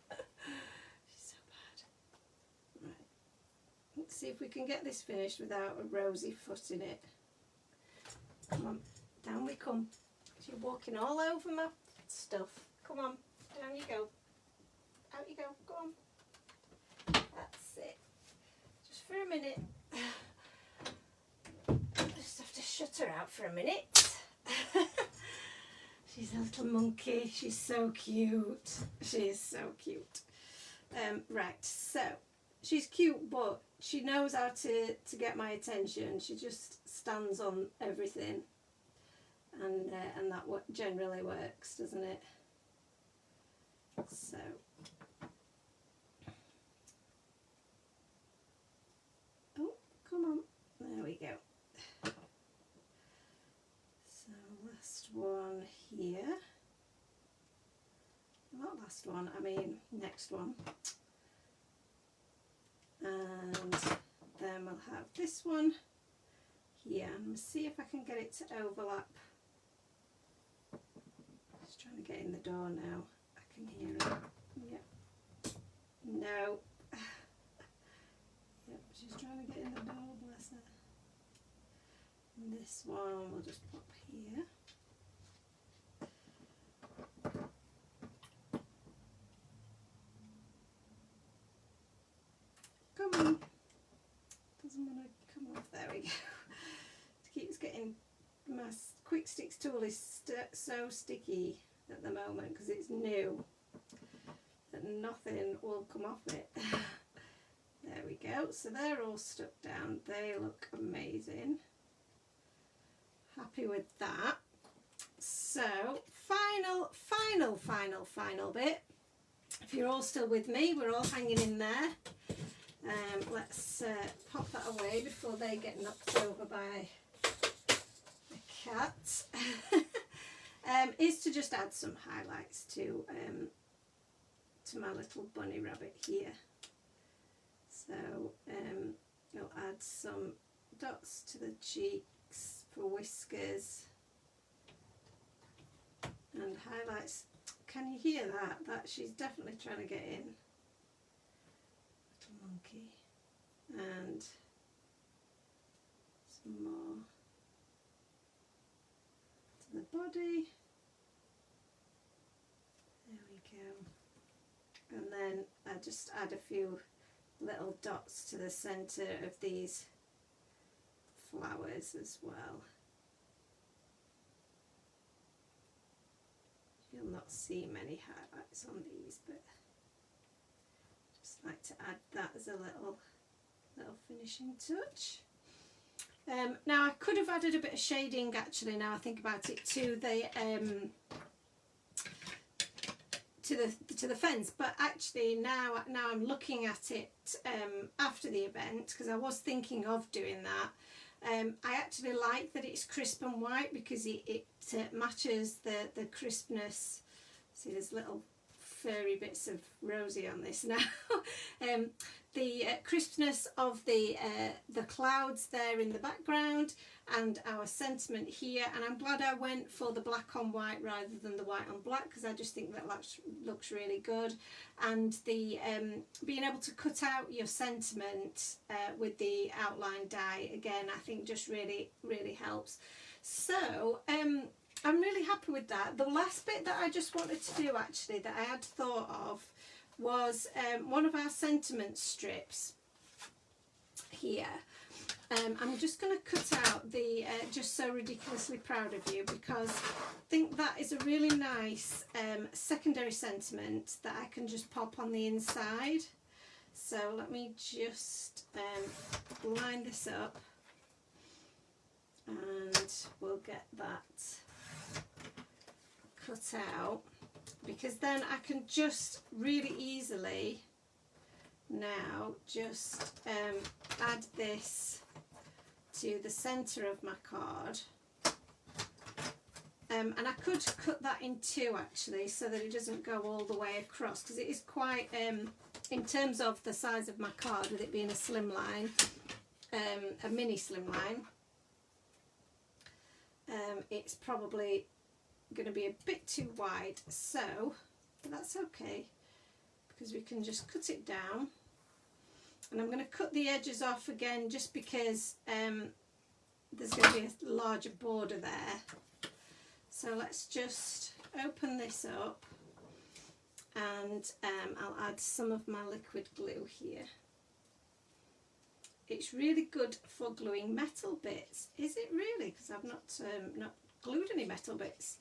She's so bad. Right. Let's see if we can get this finished without a rosy foot in it. Come on. Down we come. You're walking all over my stuff. Come on. Down you go. Out you go. Go on. That's it. Just for a minute. I just have to shut her out for a minute. She's a little monkey. She's so cute. She's so cute. Right, so she's cute, but she knows how to get my attention. She just stands on everything, and that generally works, doesn't it? So. Oh, come on. There we go. So last one here. Not last one, I mean next one. And then we'll have this one here. I'm going to see if I can get it to overlap. Just trying to get in the door now. I can hear it. Yep. No. Yep, she's trying to get in the door, bless her. And this one we'll just pop here. Come on. Doesn't want to come off. There we go. It keeps getting, my quick sticks tool is so sticky at the moment because it's new that nothing will come off it. There we go. So they're all stuck down. They look amazing. Happy with that. So final bit. If you're all still with me, we're all hanging in there. Let's pop that away before they get knocked over by the cat. Is to just add some highlights to my little bunny rabbit here. So I'll add some dots to the cheeks for whiskers and highlights. Can you hear that? That she's definitely trying to get in. Little monkey. And some more to the body. There we go. And then I just add a few little dots to the centre of these flowers as well. You'll not see many highlights on these, but just like to add that as a little finishing touch. Now I could have added a bit of shading actually, now I think about it, to the fence, but actually now I'm looking at it after the event, because I was thinking of doing that. I actually like that it's crisp and white because it matches the crispness. See, there's little furry bits of Rosie on this now. The crispness of the clouds there in the background and our sentiment here, and I'm glad I went for the black on white rather than the white on black, because I just think that looks really good. And the being able to cut out your sentiment with the outline die, again, I think just really helps. So I'm really happy with that. The last bit that I just wanted to do actually that I had thought of was one of our sentiment strips here. I'm just going to cut out the Just So Ridiculously Proud of You, because I think that is a really nice secondary sentiment that I can just pop on the inside. So let me just line this up and we'll get that cut out, because then I can just really easily now just add this to the centre of my card, and I could cut that in two actually, so that it doesn't go all the way across, because it is quite in terms of the size of my card, with it being a slimline, a mini slimline, it's probably going to be a bit too wide, so but that's okay, because we can just cut it down. And I'm going to cut the edges off again, just because there's going to be a larger border there. So let's just open this up, and I'll add some of my liquid glue here. It's really good for gluing metal bits. Is it really? Because I've not glued any metal bits.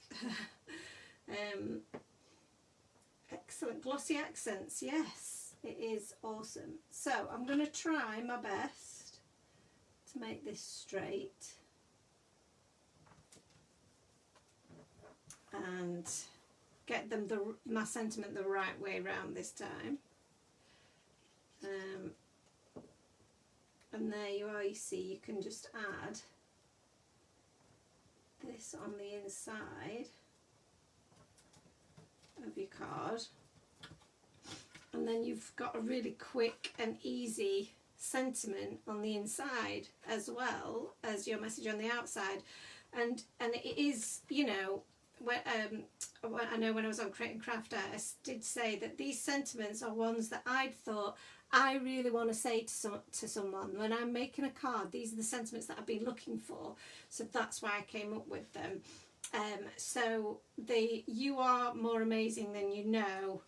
Excellent. Glossy accents, yes. It is awesome. So I'm going to try my best to make this straight and get them my sentiment the right way round this time. And there you are. You see, you can just add this on the inside of your card. And then you've got a really quick and easy sentiment on the inside, as well as your message on the outside. And it is, you know, I know when I was on Create and Craft, I did say that these sentiments are ones that I'd thought I really want to say to someone. When I'm making a card, these are the sentiments that I've been looking for. So that's why I came up with them. So the "You are more amazing than you know,"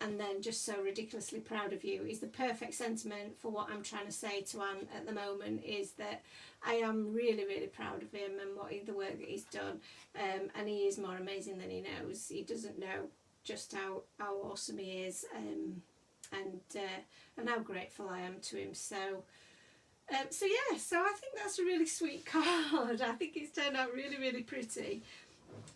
and then "Just so ridiculously proud of you" is the perfect sentiment for what I'm trying to say to Anne at the moment, is that I am really, really proud of him and the work that he's done, and he is more amazing than he knows. He doesn't know just how awesome he is, and how grateful I am to him. So yeah, so I think that's a really sweet card. I think it's turned out really, really pretty.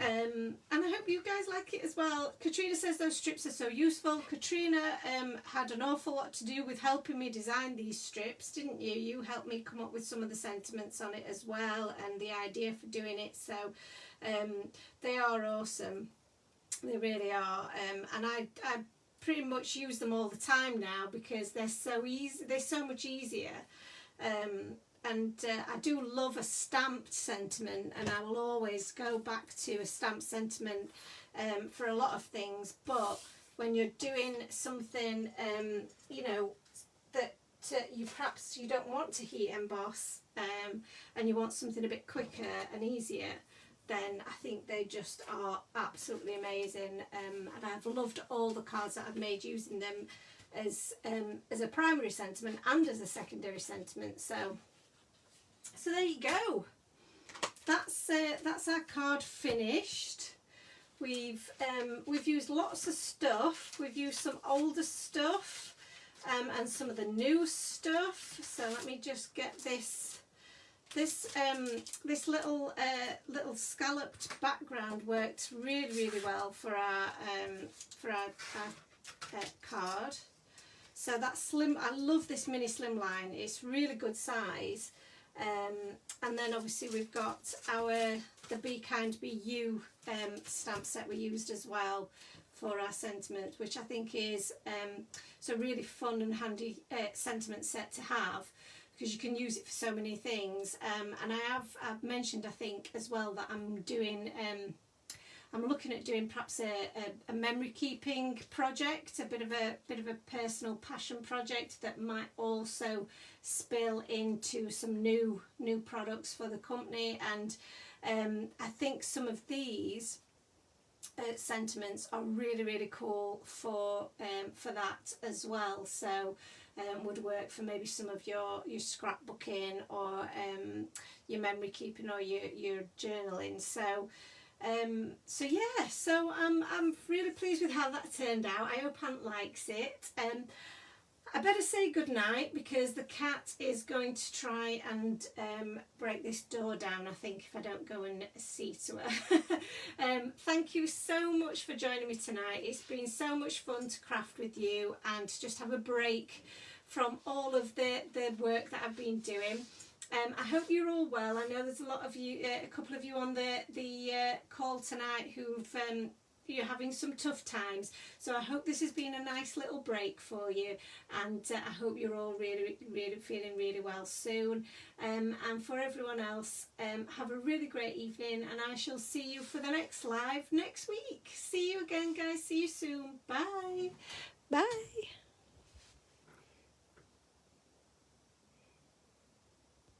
And I hope you guys like it as well. Katrina says those strips are so useful. Katrina had an awful lot to do with helping me design these strips, didn't you? You helped me come up with some of the sentiments on it as well, and the idea for doing it. So they are awesome. They really are. And I pretty much use them all the time now, because they're so easy. They're so much easier. And I do love a stamped sentiment, and I will always go back to a stamped sentiment for a lot of things. But when you're doing something, you know, that you don't want to heat emboss, and you want something a bit quicker and easier, then I think they just are absolutely amazing. And I've loved all the cards that I've made using them as a primary sentiment and as a secondary sentiment. So there you go. That's our card finished. We've used lots of stuff. We've used some older stuff and some of the new stuff. So let me just get this little scalloped background worked really, really well for our card. So that's slim. I love this mini slimline. It's really good size. And then obviously we've got the Be Kind Be You stamp set we used as well for our sentiment, which I think is it's a really fun and handy sentiment set to have, because you can use it for so many things. And I've mentioned, I think, as well, that I'm looking at doing perhaps a memory keeping project, a bit of a personal passion project that might also spill into some new products for the company. And I think some of these sentiments are really, really cool for that as well. So would work for maybe some of your scrapbooking or your memory keeping or your journaling. So yeah, so I'm really pleased with how that turned out. I hope Aunt likes it. I better say goodnight because the cat is going to try and break this door down, I think, if I don't go and see to her. Thank you so much for joining me tonight. It's been so much fun to craft with you and to just have a break from all of the work that I've been doing. I hope you're all well. I know there's a lot of you, a couple of you on the call tonight who've you're having some tough times, so I hope this has been a nice little break for you, and I hope you're all really feeling really well soon, and for everyone else, have a really great evening, and I shall see you for the next live next week. See you again, guys. See you soon. Bye.